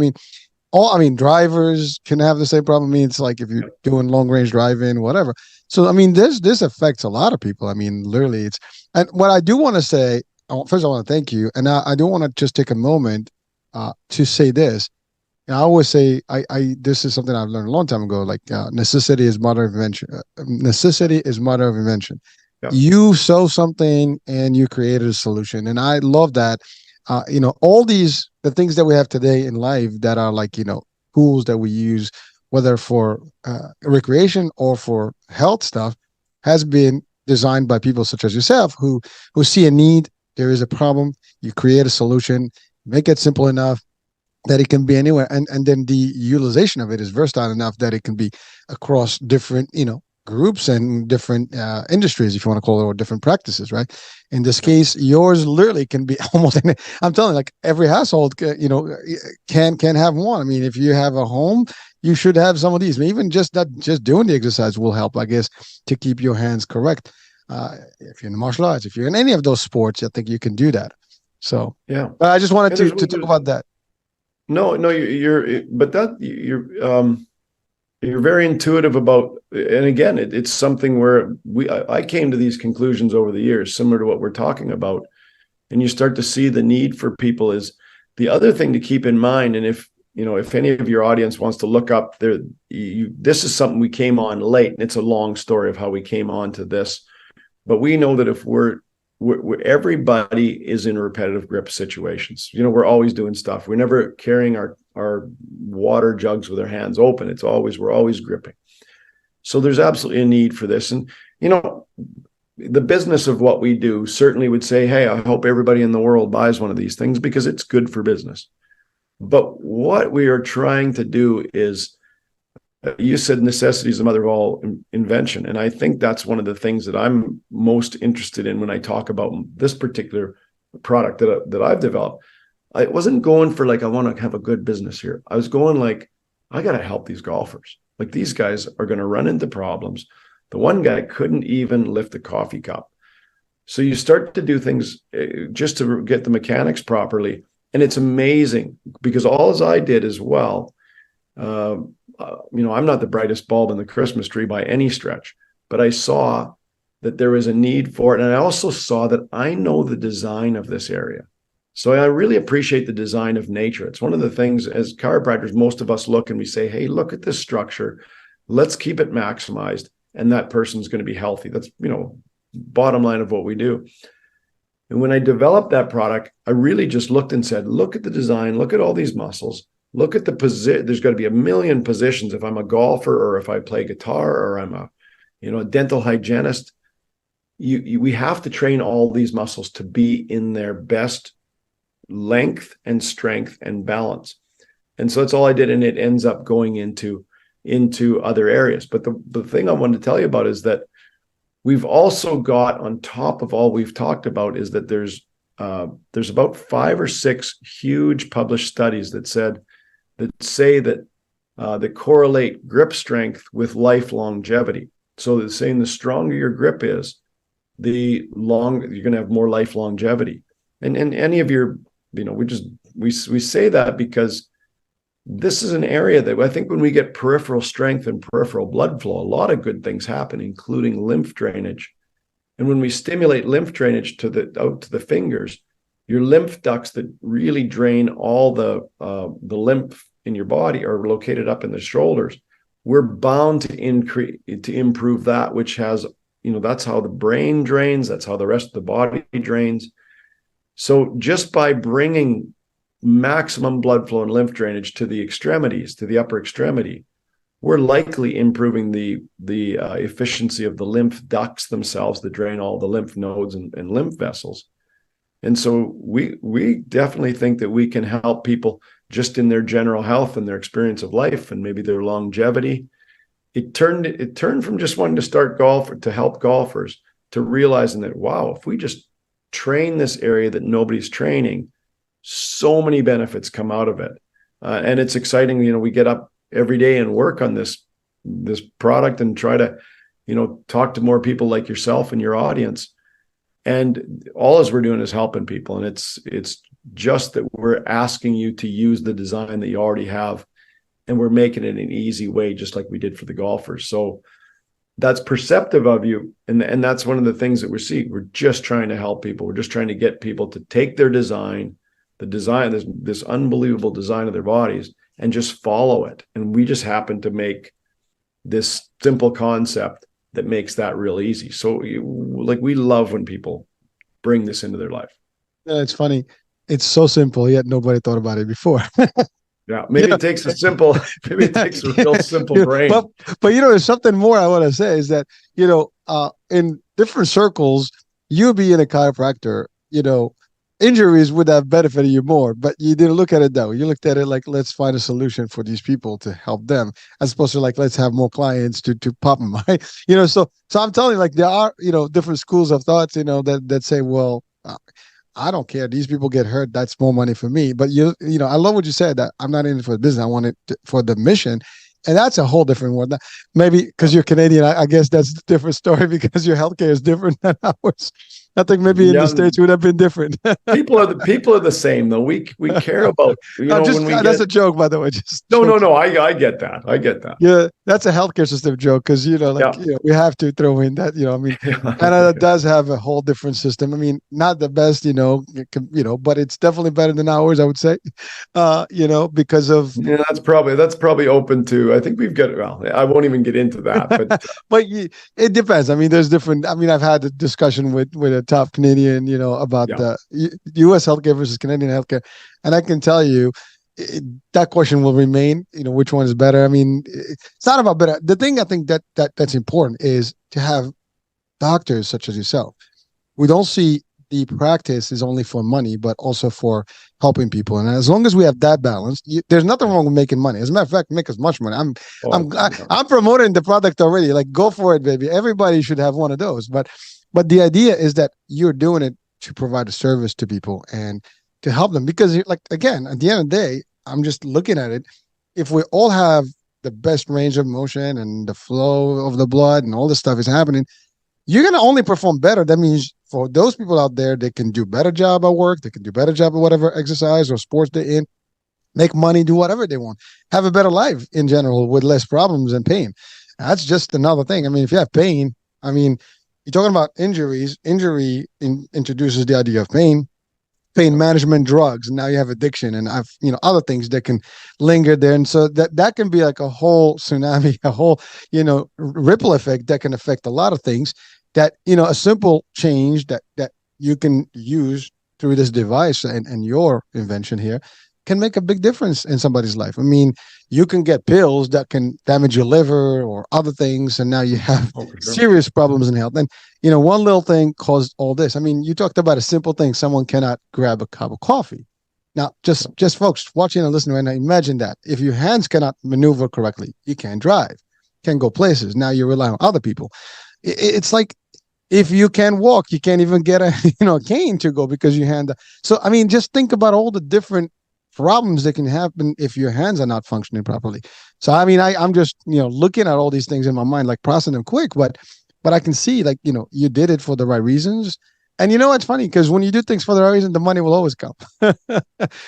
Drivers can have the same problem. It's like if you're doing long range driving, whatever. So, this affects a lot of people. Literally and what I do want to say, first, I want to thank you. And I do want to just take a moment to say this. I always say, this is something I've learned a long time ago, like necessity is mother of invention. Necessity is mother of invention. Yeah. You saw something and you created a solution. And I love that. All the things that we have today in life that are like, tools that we use, whether for recreation or for health stuff, has been designed by people such as yourself who see a need, there is a problem, you create a solution, make it simple enough that it can be anywhere. And then the utilization of it is versatile enough that it can be across different, groups and different industries, if you want to call it, or different practices, right? In this case, yours literally can be almost, I'm telling you, like every household, can have one. If you have a home, you should have some of these. Even just doing the exercise will help, I guess, to keep your hands correct. If you're in the martial arts, if you're in any of those sports, I think you can do that. So, yeah, but I just wanted to talk about that. No, you're very intuitive about, and again, it's something where I came to these conclusions over the years, similar to what we're talking about, and you start to see the need for people. Is the other thing to keep in mind, and if any of your audience wants to look up there, this is something we came on late, and it's a long story of how we came on to this, but we know that if everybody is in repetitive grip situations. We're always doing stuff. We're never carrying our water jugs with our hands open. We're always gripping. So there's absolutely a need for this. And, the business of what we do certainly would say, hey, I hope everybody in the world buys one of these things because it's good for business. But what we are trying to do is, you said necessity is the mother of all invention. And I think that's one of the things that I'm most interested in when I talk about this particular product that I've developed. I wasn't going for like, I want to have a good business here. I was going like, I got to help these golfers. Like, these guys are going to run into problems. The one guy couldn't even lift a coffee cup. So you start to do things just to get the mechanics properly. And it's amazing because all as I did as well, I'm not the brightest bulb in the Christmas tree by any stretch, but I saw that there was a need for it. And I also saw that I know the design of this area. So I really appreciate the design of nature. It's one of the things as chiropractors, most of us look and we say, hey, look at this structure. Let's keep it maximized. And that person's going to be healthy. That's, bottom line of what we do. And when I developed that product, I really just looked and said, look at the design, look at all these muscles, look at the position. There's got to be a million positions if I'm a golfer or if I play guitar or I'm a dental hygienist. We have to train all these muscles to be in their best length and strength and balance. And so that's all I did. And it ends up going into other areas. But the thing I wanted to tell you about is that we've also got, on top of all we've talked about, is that there's about 5 or 6 huge published studies that say that correlate grip strength with life longevity. So they're saying the stronger your grip is, the longer you're going to have more life longevity. And any of your, we say that because this is an area that I think when we get peripheral strength and peripheral blood flow, a lot of good things happen, including lymph drainage. And when we stimulate lymph drainage out to the fingers, your lymph ducts that really drain all the lymph in your body are located up in the shoulders. We're bound to improve that, which has, that's how the brain drains. That's how the rest of the body drains. So just by bringing maximum blood flow and lymph drainage to the extremities, to the upper extremity, we're likely improving the efficiency of the lymph ducts themselves that drain all the lymph nodes and lymph vessels. And so we definitely think that we can help people just in their general health and their experience of life and maybe their longevity. It turned from just wanting to start golf to help golfers to realizing that, wow, if we just train this area that nobody's training, so many benefits come out of it. And it's exciting. We get up every day and work on this product and try to, talk to more people like yourself and your audience. And all as we're doing is helping people. And it's just that we're asking you to use the design that you already have, and we're making it an easy way, just like we did for the golfers. So that's perceptive of you. And that's one of the things that we're seeing. We're just trying to help people. We're just trying to get people to take their design, this unbelievable design of their bodies, and just follow it. And we just happen to make this simple concept that makes that real easy. So we love when people bring this into their life. Yeah, it's funny. It's so simple, yet nobody thought about it before. Yeah, maybe it takes a real simple brain. But there's something more I want to say is that, in different circles, you being a chiropractor, injuries would have benefited you more, but you didn't look at it that way. You looked at it like, let's find a solution for these people to help them, as opposed to let's have more clients to pop them, right? So I'm telling you, there are, different schools of thoughts, that say, well, I don't care. These people get hurt. That's more money for me. But I love what you said, that I'm not in it for the business. I want it for the mission. And that's a whole different world. Maybe because you're Canadian, I guess that's a different story, because your healthcare is different than ours. I think maybe in the States would have been different. people are the same though. We care about, that's a joke, by the way. No. I get that. Yeah, that's a healthcare system joke, because we have to throw in that. Canada does have a whole different system. I mean, not the best, but it's definitely better than ours, I would say. Because of that's probably open to. I think we've got. Well, I won't even get into that, but but it depends. I mean, there's different. I mean, I've had a discussion with a top Canadian, about the U.S. healthcare versus Canadian healthcare, and I can tell you that question will remain. Which one is better? I mean, it's not about better. The thing I think that's important is to have doctors such as yourself. We don't see the practice is only for money, but also for helping people. And as long as we have that balance, there's nothing wrong with making money. As a matter of fact, make as much money. I'm promoting the product already. Go for it, baby. Everybody should have one of those. But the idea is that you're doing it to provide a service to people and to help them. Because again, at the end of the day, I'm just looking at it. If we all have the best range of motion and the flow of the blood and all this stuff is happening, you're going to only perform better. That means for those people out there, they can do better job at work. They can do better job at whatever exercise or sports they're in, make money, do whatever they want, have a better life in general with less problems and pain. That's just another thing. I mean, if you have pain, you're talking about injuries. Injury introduces the idea of pain management, drugs, and now you have addiction and other things that can linger there. And so that can be like a whole tsunami, a whole, ripple effect that can affect a lot of things that, a simple change that you can use through this device and your invention here can make a big difference in somebody's life. I mean, you can get pills that can damage your liver or other things, and now you have Oh, for sure. serious problems in health. And one little thing caused all this. I mean, you talked about a simple thing: someone cannot grab a cup of coffee. Now, just folks watching and listening right now, imagine that if your hands cannot maneuver correctly, you can't drive, can't go places. Now you rely on other people. It's like if you can walk, you can't even get a a cane to go because your hand. So I mean, just think about all the different problems that can happen if your hands are not functioning properly. So I mean, I'm just looking at all these things in my mind, like processing them quick, but I can see, like, you did it for the right reasons. And it's funny because when you do things for the right reason, the money will always come.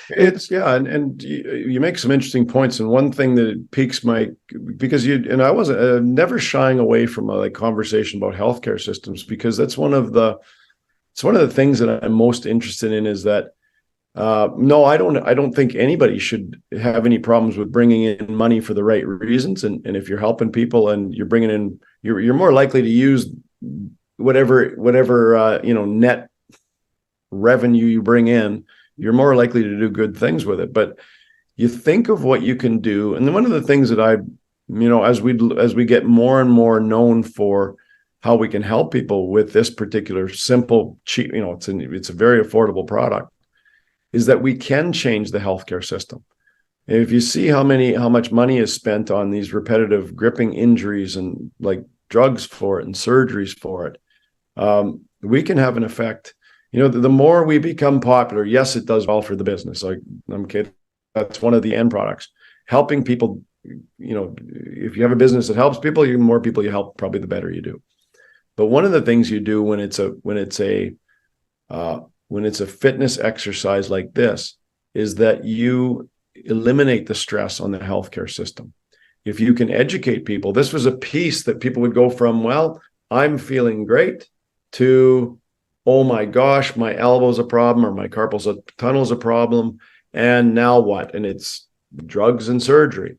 It's yeah, and you make some interesting points. And one thing that piques my, because I wasn't never shying away from a like conversation about healthcare systems, because that's it's one of the things that I'm most interested in, is that no, I don't think anybody should have any problems with bringing in money for the right reasons. And if you're helping people and you're bringing in, you're more likely to use whatever net revenue you bring in. You're more likely to do good things with it. But you think of what you can do, and then one of the things that as we get more and more known for how we can help people with this particular simple, cheap, it's a very affordable product, is that we can change the healthcare system. If you see how much money is spent on these repetitive gripping injuries and like drugs for it and surgeries for it, we can have an effect. The more we become popular, yes, it does well for the business. Like, okay, that's one of the end products. Helping people, if you have a business that helps people, the more people you help, probably the better you do. But one of the things you do when it's a fitness exercise like this is that you eliminate the stress on the healthcare system. If you can educate people, this was a piece that people would go from, well, I'm feeling great, to, oh my gosh, my elbow's a problem, or my carpal tunnel's a problem, and now what? And it's drugs and surgery.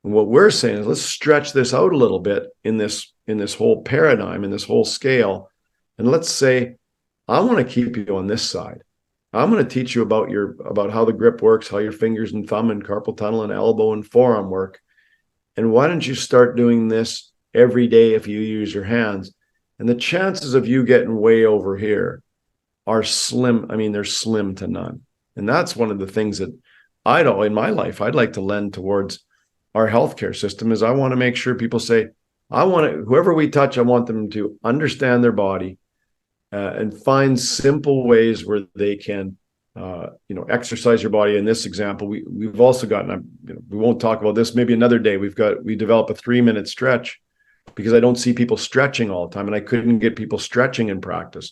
And what we're saying is, let's stretch this out a little bit in this whole paradigm, in this whole scale, and let's say, I want to keep you on this side. I'm going to teach you about how the grip works, how your fingers and thumb and carpal tunnel and elbow and forearm work. And why don't you start doing this every day if you use your hands? And the chances of you getting way over here are slim. I mean, they're slim to none. And that's one of the things that in my life, I'd like to lend towards our healthcare system, is I want to make sure people say, whoever we touch, I want them to understand their body, and find simple ways where they can, exercise your body. In this example, we've also gotten, we won't talk about this, maybe another day. We develop a 3-minute stretch, because I don't see people stretching all the time, and I couldn't get people stretching in practice.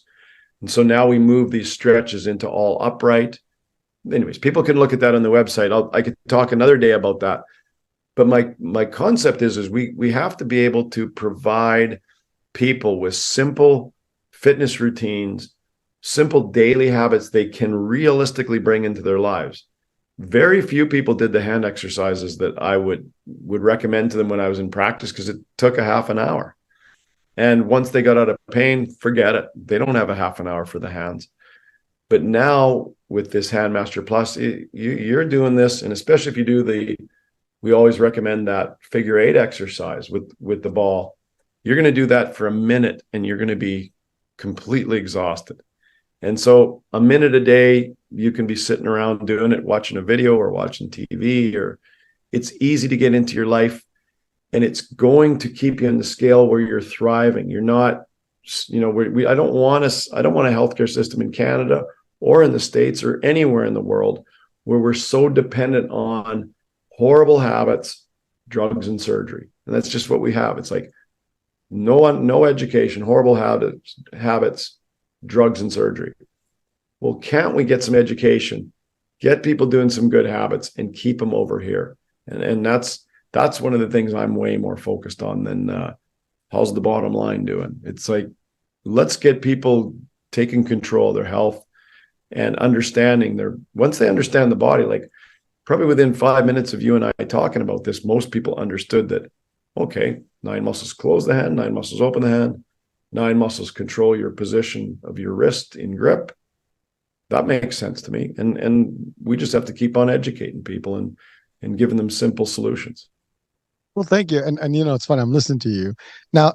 And so now we move these stretches into all upright. Anyways, people can look at that on the website. I could talk another day about that. But my concept is we have to be able to provide people with simple fitness routines, simple daily habits they can realistically bring into their lives. Very few people did the hand exercises that I would recommend to them when I was in practice, because it took a half an hour. And once they got out of pain, forget it. They don't have a half an hour for the hands. But now with this Handmaster Plus, you're doing this, and especially if you do we always recommend that figure 8 exercise with the ball. You're going to do that for a minute, and you're going to be completely exhausted. And so a minute a day, you can be sitting around doing it, watching a video or watching TV, or it's easy to get into your life, and it's going to keep you on the scale where you're thriving. You're not, I don't want a healthcare system in Canada or in the States or anywhere in the world where we're so dependent on horrible habits, drugs, and surgery. And that's just what we have. It's like no education, horrible habits, drugs, and surgery. Well, can't we get some education, get people doing some good habits, and keep them over here? And that's one of the things I'm way more focused on than how's the bottom line doing. It's like, let's get people taking control of their health and understanding once they understand the body, like probably within 5 minutes of you and I talking about this, most people understood that, okay, 9 muscles close the hand, 9 muscles open the hand. 9 muscles control your position of your wrist in grip. That makes sense to me. And we just have to keep on educating people and giving them simple solutions. Well, thank you. And it's funny. I'm listening to you now.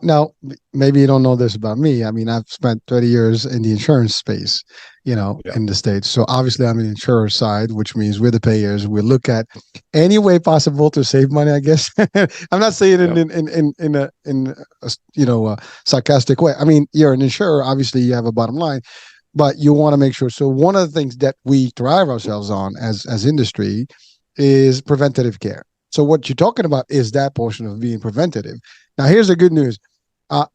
Maybe you don't know this about me. I mean, I've spent 30 years in the insurance space, Yeah. in the States. So obviously, I'm on the insurer side, which means we're the payers. We look at any way possible to save money. I guess I'm not saying it Yeah. in a sarcastic way. I mean, you're an insurer. Obviously, you have a bottom line, but you want to make sure. So one of the things that we thrive ourselves on as industry is preventative care. So what you're talking about is that portion of being preventative. Now, here's the good news.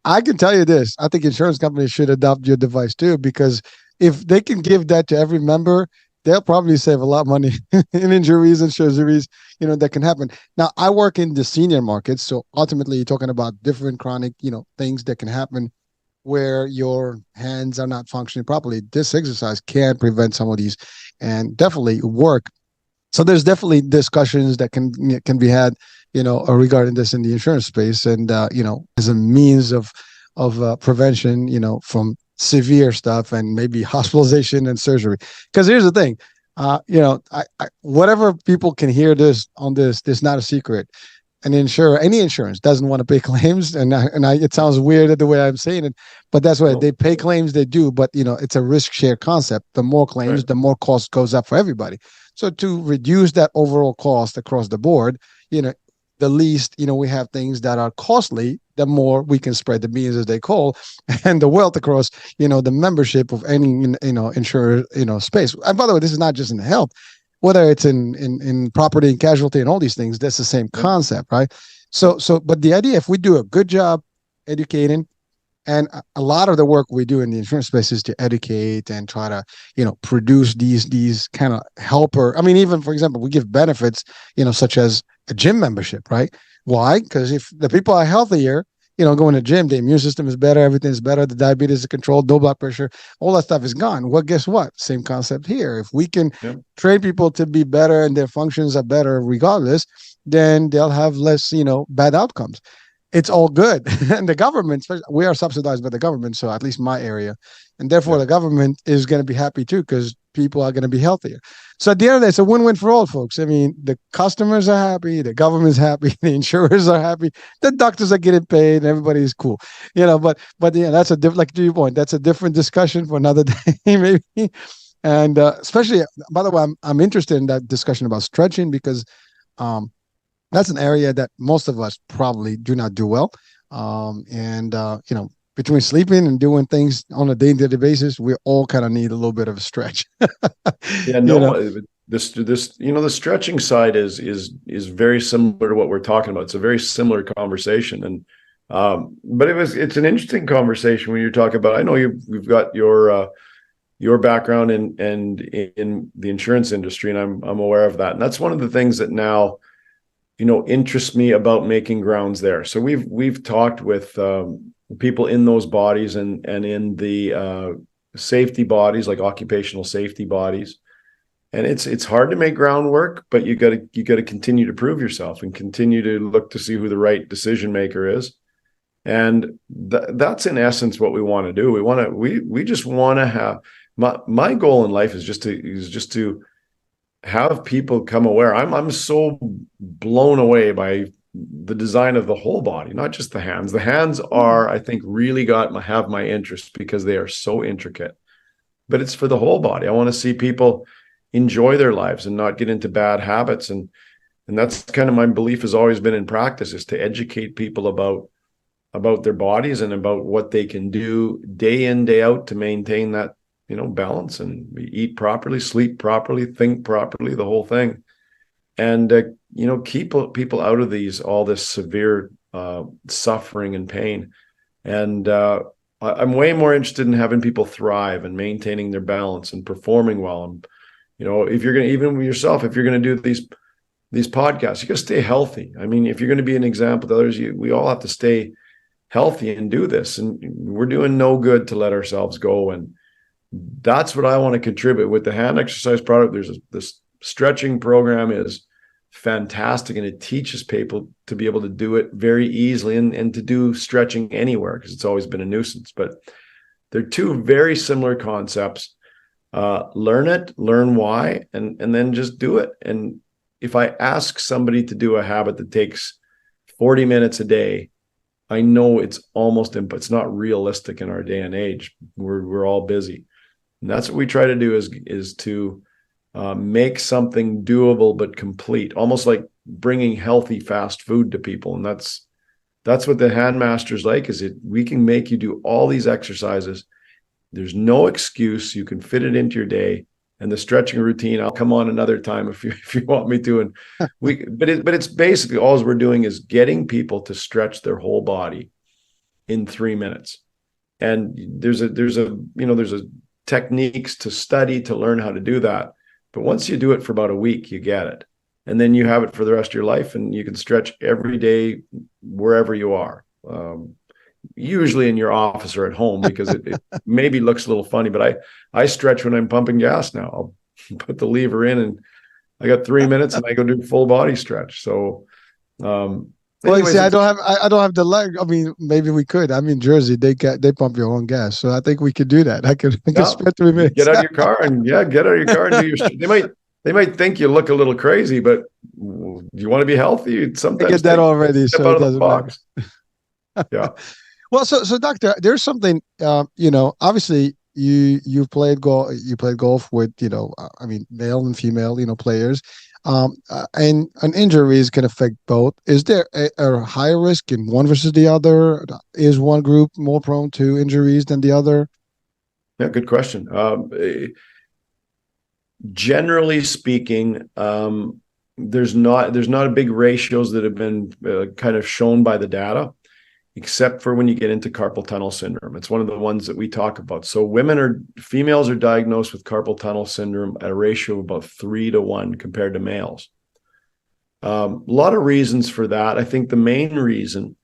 I can tell you this. I think insurance companies should adopt your device too, because if they can give that to every member, they'll probably save a lot of money in injuries and surgeries, that can happen. Now, I work in the senior markets. So ultimately, you're talking about different chronic, things that can happen where your hands are not functioning properly. This exercise can prevent some of these and definitely work. So there's definitely discussions that can be had, regarding this in the insurance space, and as a means of prevention, from severe stuff and maybe hospitalization and surgery. Because here's the thing, whatever people can hear this on this is not a secret. Any insurance doesn't want to pay claims, it sounds weird the way I'm saying it, but that's why they pay claims. They do, but it's a risk share concept. The more claims, Right. the more cost goes up for everybody. So to reduce that overall cost across the board, the least, we have things that are costly, the more we can spread the beans, as they call, and the wealth across, the membership of any, insurer, space. And by the way, this is not just in health, whether it's in property and casualty and all these things, that's the same Yeah. concept, right? So, but the idea, if we do a good job educating, and a lot of the work we do in the insurance space is to educate and try to, produce these kind of helper. I mean, even for example, we give benefits, such as a gym membership, right? Why? Because if the people are healthier, going to the gym, the immune system is better, everything is better, the diabetes is controlled, no blood pressure, all that stuff is gone. Well, guess what? Same concept here. If we can train people to be better and their functions are better regardless, then they'll have less, bad outcomes. It's all good. And the government, we are subsidized by the government, so at least my area. And therefore, the government is going to be happy too, because people are going to be healthier. So at the end of the day, it's a win-win for all folks. I mean, the customers are happy, the government's happy, the insurers are happy, the doctors are getting paid, and everybody's cool. But yeah, that's like to your point, that's a different discussion for another day, maybe. And especially, by the way, I'm interested in that discussion about stretching, because that's an area that most of us probably do not do well. And between sleeping and doing things on a day-to-day basis, we all kind of need a little bit of a stretch. Yeah, no, this the stretching side is very similar to what we're talking about. It's a very similar conversation, and but it's an interesting conversation when you talk about. I know you've got your background in the insurance industry, and I'm aware of that, and that's one of the things that now interests me about making grounds there. So we've talked with people in those bodies and in the safety bodies, like occupational safety bodies. And it's hard to make groundwork, but you got to continue to prove yourself and continue to look to see who the right decision maker is. And that's in essence what we want to do. We just want to have my goal in life is just to have people come aware. I'm so blown away by the design of the whole body, not just the hands. The hands are, I think, really have my interest because they are so intricate. But it's for the whole body. I want to see people enjoy their lives and not get into bad habits. And that's kind of my belief has always been in practice, is to educate people about their bodies and about what they can do day in, day out to maintain that balance and eat properly, sleep properly, think properly, the whole thing. And, keep people out of all this severe suffering and pain. And I'm way more interested in having people thrive and maintaining their balance and performing well. And, if you're going to, even with yourself, if you're going to do these podcasts, you got to stay healthy. I mean, if you're going to be an example to others, we all have to stay healthy and do this. And we're doing no good to let ourselves go. And that's what I want to contribute with the hand exercise product. There's this stretching program is fantastic, and it teaches people to be able to do it very easily and to do stretching anywhere, because it's always been a nuisance. But they're two very similar concepts. Learn it, learn why, and then just do it. And if I ask somebody to do a habit that takes 40 minutes a day, I know it's not realistic in our day and age. We're all busy. And that's what we try to do is to make something doable but complete, almost like bringing healthy fast food to people. And that's what the Handmaster's like. We can make you do all these exercises. There's no excuse. You can fit it into your day. And the stretching routine, I'll come on another time if you want me to. And but it's basically all we're doing is getting people to stretch their whole body in 3 minutes. And there's techniques to study to learn how to do that. But once you do it for about a week, you get it. And then you have it for the rest of your life, and you can stretch every day wherever you are. Usually in your office or at home, because it maybe looks a little funny, but I stretch when I'm pumping gas now. I'll put the lever in and I got 3 minutes and I go do full body stretch. So, well, you see, I don't have the leg. I mean, maybe we could. I'm in Jersey. They pump your own gas. So I think we could do that. I could spend 3 minutes. Get out of your car and do your, they might think you look a little crazy, but you want to be healthy. Sometimes I get that already. So it doesn't matter. Yeah. Well, so doctor, there's something, obviously you played golf with, I mean, male and female, players, and injuries can affect both. Is there a higher risk in one versus the other? Is one group more prone to injuries than the other? Yeah, good question. Generally speaking, there's not a big ratios that have been kind of shown by the data, except for when you get into carpal tunnel syndrome. It's one of the ones that we talk about. So females are diagnosed with carpal tunnel syndrome at a ratio of about 3 to 1 compared to males. A lot of reasons for that. I think the main reason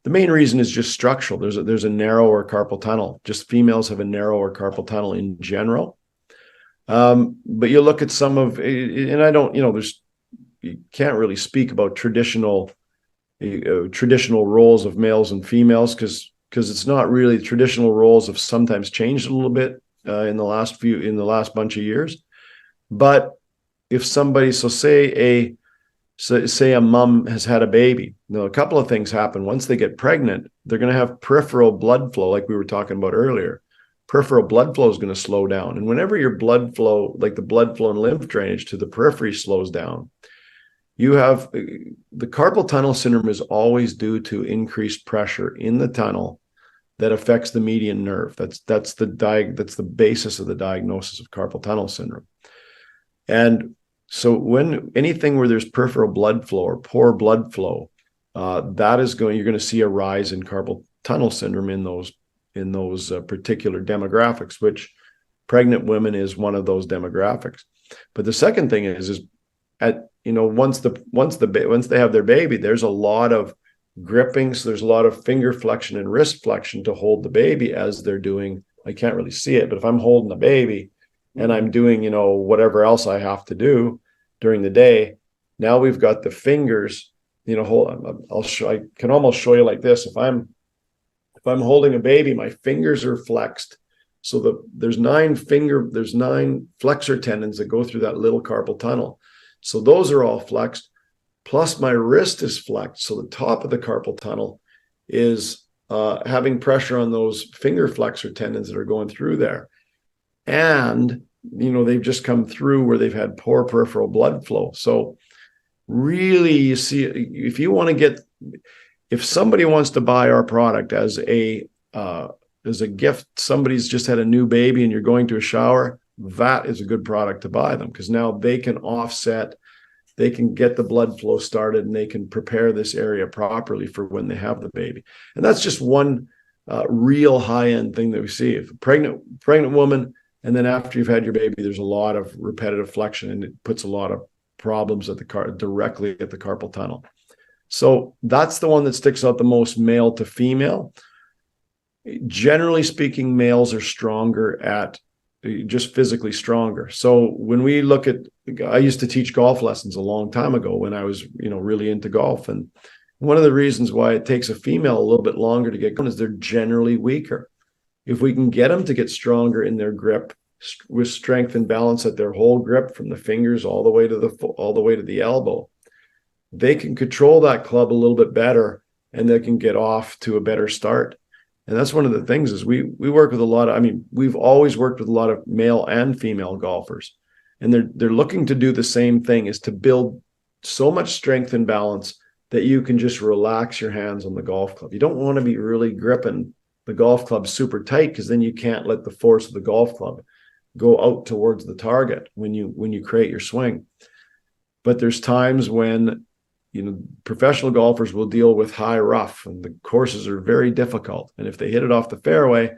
is just structural. There's a narrower carpal tunnel. Just females have a narrower carpal tunnel in general. But you look at some of, and I don't, you can't really speak about traditional roles of males and females because it's not really. Traditional roles have sometimes changed a little bit in the last bunch of years. But if somebody, say a mom has had a baby, a couple of things happen. Once they get pregnant, they're going to have peripheral blood flow, like we were talking about earlier. Peripheral blood flow is going to slow down, and whenever your blood flow, like the blood flow and lymph drainage to the periphery, slows down, you have the carpal tunnel syndrome is always due to increased pressure in the tunnel that affects the median nerve. That's the basis of the diagnosis of carpal tunnel syndrome. And so when anything where there's peripheral blood flow or poor blood flow, you're going to see a rise in carpal tunnel syndrome in those particular demographics, which pregnant women is one of those demographics. But the second thing is once they have their baby, there's a lot of gripping. So there's a lot of finger flexion and wrist flexion to hold the baby as they're doing. I can't really see it, but if I'm holding the baby and I'm doing, whatever else I have to do during the day, now we've got the fingers, I can almost show you like this. If I'm holding a baby, my fingers are flexed. So there's 9 flexor tendons that go through that little carpal tunnel. So those are all flexed, plus my wrist is flexed. So the top of the carpal tunnel is having pressure on those finger flexor tendons that are going through there. And, they've just come through where they've had poor peripheral blood flow. So really, you see, if somebody wants to buy our product as a gift, somebody's just had a new baby and you're going to a shower, that is a good product to buy them, because now they can get the blood flow started and they can prepare this area properly for when they have the baby. And that's just one real high-end thing that we see. If a pregnant woman, and then after you've had your baby, there's a lot of repetitive flexion and it puts a lot of problems directly at the carpal tunnel. So that's the one that sticks out the most, male to female. Generally speaking, males are stronger just physically stronger. So when we look at I used to teach golf lessons a long time ago when I was, really into golf. And one of the reasons why it takes a female a little bit longer to get going is they're generally weaker. If we can get them to get stronger in their grip with strength and balance at their whole grip from the fingers all the way to the elbow, they can control that club a little bit better, and they can get off to a better start. And that's one of the things is we work with a lot of, we've always worked with a lot of male and female golfers, and they're looking to do the same thing, is to build so much strength and balance that you can just relax your hands on the golf club. You don't want to be really gripping the golf club super tight, because then you can't let the force of the golf club go out towards the target when you create your swing. But there's times when professional golfers will deal with high rough, and the courses are very difficult. And if they hit it off the fairway,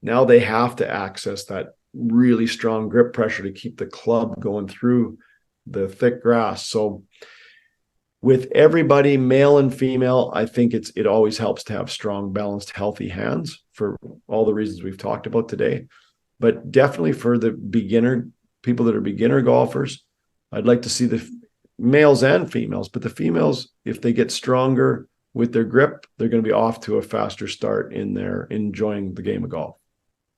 now they have to access that really strong grip pressure to keep the club going through the thick grass. So with everybody, male and female, I think it always helps to have strong, balanced, healthy hands for all the reasons we've talked about today. But definitely for the people that are beginner golfers, I'd like to see the males and females, but the females, if they get stronger with their grip, they're going to be off to a faster start in their enjoying the game of golf,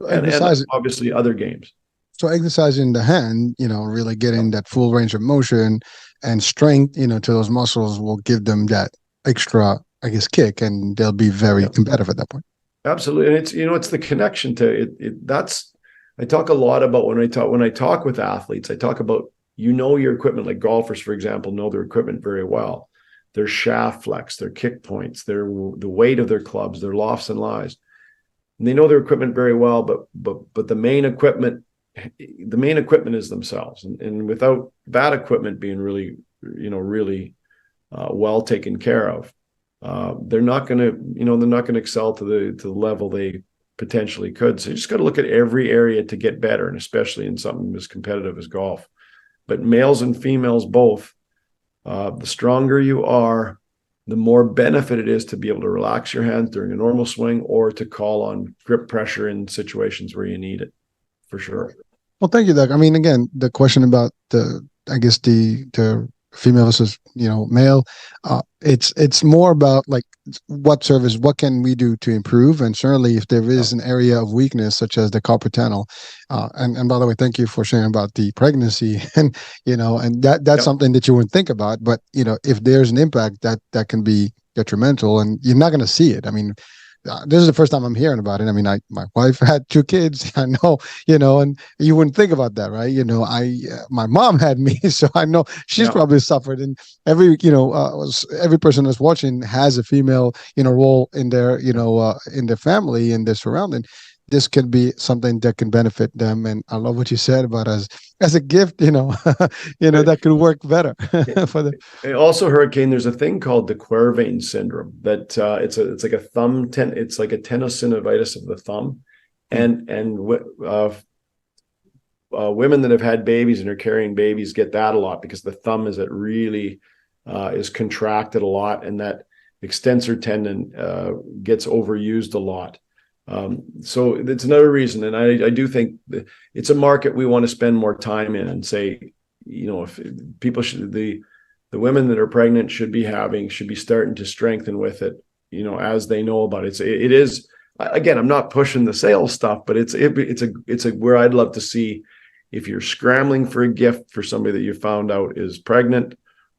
and obviously other games. So exercising the hand, really getting that full range of motion and strength, to those muscles will give them that extra, I guess, kick, and they'll be very competitive at that point. Absolutely. And it's the connection to it. I talk a lot about when I talk with athletes, I talk about, your equipment, like golfers, for example, know their equipment very well. Their shaft flex, their kick points, the weight of their clubs, their lofts and lies. And they know their equipment very well, but the main equipment is themselves. And without that equipment being really, well taken care of, they're not going to excel to the level they potentially could. So you just got to look at every area to get better, and especially in something as competitive as golf. But males and females both, the stronger you are, the more benefit it is to be able to relax your hands during a normal swing, or to call on grip pressure in situations where you need it, for sure. Well, thank you, Doug. Again, the question about the female versus male, it's more about like what can we do to improve, and certainly if there is an area of weakness such as the carpal tunnel, and by the way, thank you for sharing about the pregnancy, and that's something that you wouldn't think about, but if there's an impact that can be detrimental, and you're not going to see it. This is the first time I'm hearing about it. My wife had 2 kids. I know, and you wouldn't think about that, right? My mom had me, so I know she's probably suffered. And every person that's watching has a female, role in their, in their family, in their surrounding. This could be something that can benefit them. And I love what you said about as a gift, that could work better for them. Also, Hurricane, there's a thing called the Quervain syndrome that it's like a it's like a tenosynovitis of the thumb, and women that have had babies and are carrying babies get that a lot, because the thumb is is contracted a lot, and that extensor tendon gets overused a lot. So it's another reason. And I do think it's a market we want to spend more time in, and say, if people the women that are pregnant should be starting to strengthen with it, as they know about it. It is, again, I'm not pushing the sales stuff, but it's where I'd love to see, if you're scrambling for a gift for somebody that you found out is pregnant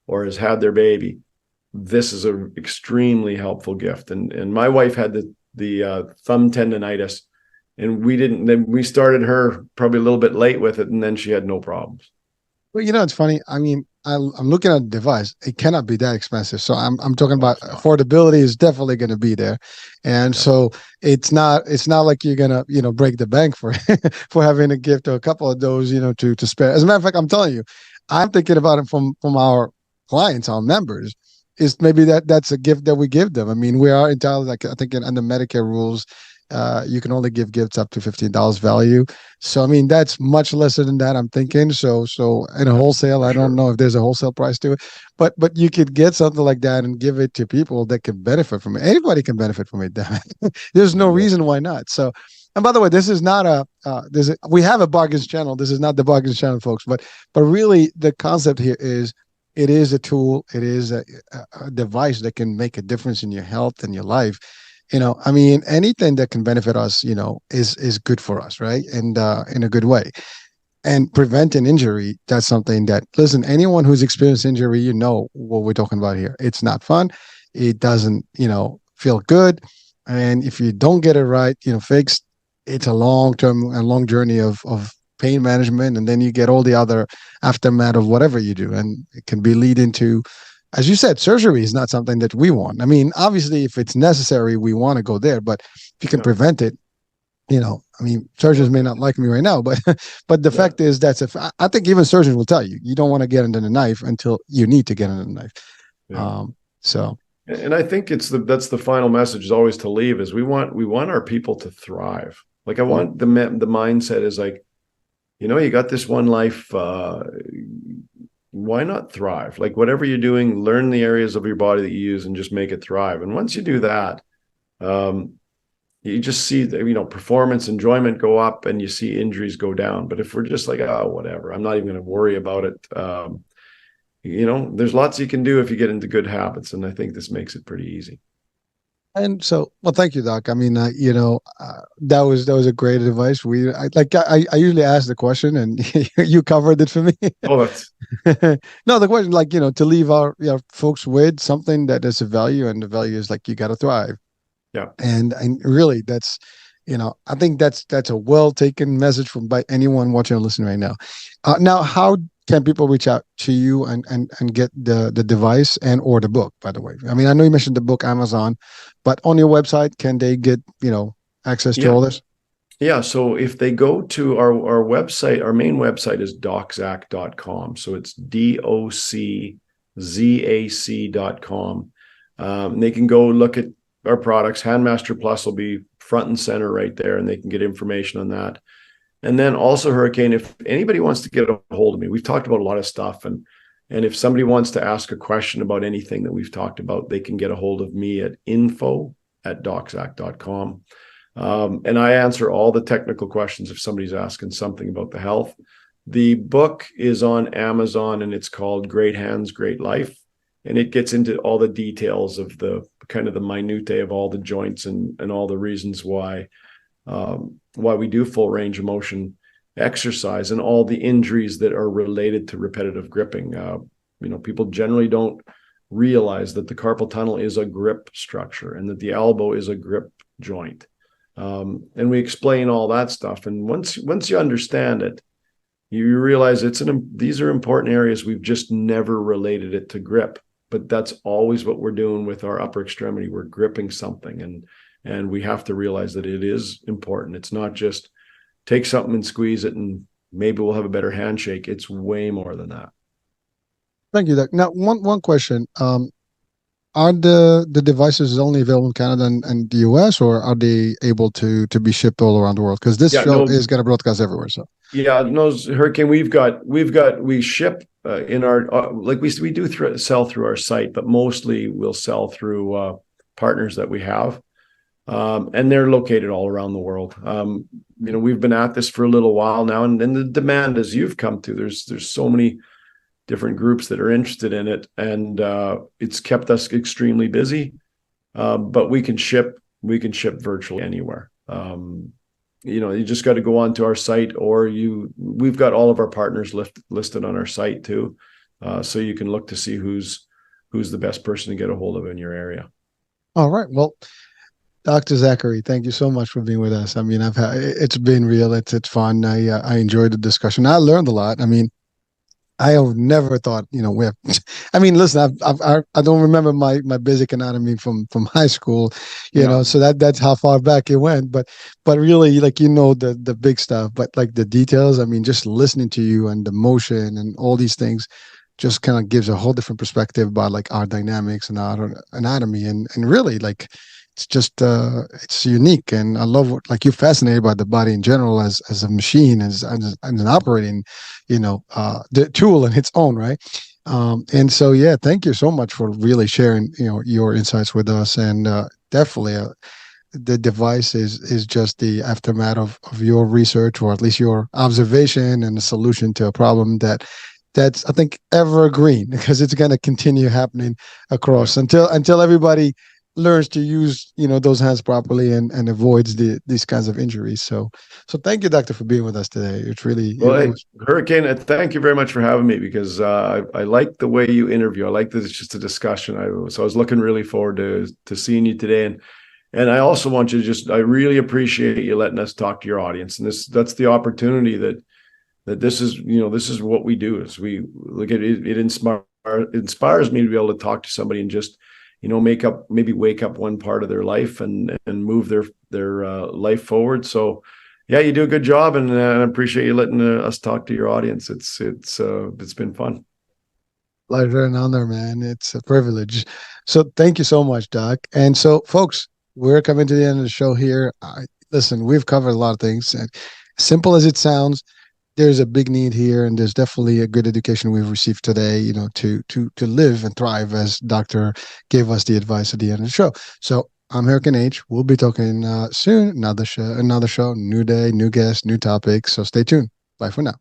or has had their baby, this is an extremely helpful gift. And my wife had the thumb tendonitis, and we started her probably a little bit late with it, and then she had no problems. Well, it's funny. I'm looking at the device. It cannot be that expensive. So I'm talking about affordability is definitely going to be there, and so it's not like you're gonna break the bank for for having a gift or a couple of those to spare. As a matter of fact, I'm telling you, I'm thinking about it from our clients, our members. Is maybe that's a gift that we give them. We are entitled, like I think under Medicare rules, you can only give gifts up to $15 value. So that's much lesser than that, I'm thinking. So in a wholesale, I don't know if there's a wholesale price to it, but you could get something like that and give it to people that can benefit from it. Anybody can benefit from it. Damn it. There's no reason why not. So And by the way, this is not we have a bargains channel. This is not the bargains channel, folks. But really, the concept here is it is a tool. It is a device that can make a difference in your health and your life. I mean, anything that can benefit us, is good for us, right? And in a good way. And preventing injury, that's something that, listen, anyone who's experienced injury, you know what we're talking about here. It's not fun. It doesn't, feel good. And if you don't get it right, fixed, it's a long journey of pain management. And then you get all the other aftermath of whatever you do. And it can be leading to, as you said, surgery is not something that we want. I mean, obviously, if it's necessary, we want to go there. But if you can prevent it, I mean, surgeons may not like me right now, but the fact is I think even surgeons will tell you, you don't want to get into the knife until you need to get into the knife. Yeah. So, and I think that's the final message is always to leave is we want our people to thrive. Like I want the mindset is like, you got this one life, why not thrive? Like whatever you're doing, learn the areas of your body that you use and just make it thrive. And once you do that, you just see performance, enjoyment go up and you see injuries go down. But if we're just like, oh, whatever, I'm not even going to worry about it. There's lots you can do if you get into good habits. And I think this makes it pretty easy. And so, well, thank you, Doc. I mean, that was a great advice. I usually ask the question, and you covered it for me. Oh, that's no, the question, to leave our folks with something that is a value, and the value is like you got to thrive. yeah. And really, that's I think that's a well taken message from by anyone watching or listening right now. Now, how can people reach out to you and get the device and or the book, by the way? I mean, I know you mentioned the book Amazon, but on your website, can they get, access to all this? Yeah. So if they go to our website, our main website is doczac.com. So it's DOCZAC.com. They can go look at our products. Handmaster Plus will be front and center right there, and they can get information on that. And then also Hurricane, if anybody wants to get a hold of me, we've talked about a lot of stuff. And if somebody wants to ask a question about anything that we've talked about, they can get a hold of me at info@doczac.com. And I answer all the technical questions if somebody's asking something about the health. The book is on Amazon and it's called Great Hands, Great Life. And it gets into all the details of the kind of the minutiae of all the joints and all the reasons why we do full range of motion exercise and all the injuries that are related to repetitive gripping. People generally don't realize that the carpal tunnel is a grip structure and that the elbow is a grip joint. And we explain all that stuff. And once you understand it, you realize these are important areas. We've just never related it to grip, but that's always what we're doing with our upper extremity. We're gripping something, and we have to realize that it is important. It's not just take something and squeeze it and maybe we'll have a better handshake. It's way more than that. Thank you, Doc. Now, one question. Are the devices only available in Canada and the US, or are they able to be shipped all around the world? Because this show is going to broadcast everywhere. So no, Hurricane, we ship in our we do sell through our site, but mostly we'll sell through partners that we have. And they're located all around the world. We've been at this for a little while now, and then the demand, as you've come to, there's so many different groups that are interested in it, and it's kept us extremely busy. But we can ship virtually anywhere. You just got to go onto our site, or we've got all of our partners listed on our site too, so you can look to see who's the best person to get a hold of in your area. All right. Well, Dr. Zachary, thank you so much for being with us. I mean, it's been real. It's fun. I enjoyed the discussion. I learned a lot. I mean, I have never thought, I mean, listen, I don't remember my basic anatomy from high school, so that's how far back it went. But really, the big stuff, but like the details, I mean, just listening to you and the motion and all these things just kind of gives a whole different perspective about like our dynamics and our anatomy. And really, like, it's just it's unique, and I love you're fascinated by the body in general as a machine, as an operating, the tool in its own right. And so thank you so much for really sharing your insights with us, and definitely the device is just the aftermath of your research, or at least your observation and a solution to a problem that's I think evergreen, because it's going to continue happening Yeah. across until everybody learns to use those hands properly and avoids these kinds of injuries. So thank you, doctor, for being with us today. It's really Well, it hey, was Hurricane, thank you very much for having me, because I like the way you interview. I like that it's just a discussion. So I was looking really forward to seeing you today, and I also want you to I really appreciate you letting us talk to your audience, and that's the opportunity that this is what we do. Is we look at it, inspires me to be able to talk to somebody and just maybe wake up one part of their life and move their life forward. So yeah, you do a good job, and I appreciate you letting us talk to your audience. It's been fun. pleasure and honor, man. It's a privilege. So thank you so much, Doc. And so, folks, we're coming to the end of the show here. Listen, we've covered a lot of things, and simple as it sounds, there's a big need here, and there's definitely a good education we've received today, to live and thrive, as Doctor gave us the advice at the end of the show. So I'm Hurricane H. We'll be talking soon. Another show, new day, new guest, new topic. So stay tuned. Bye for now.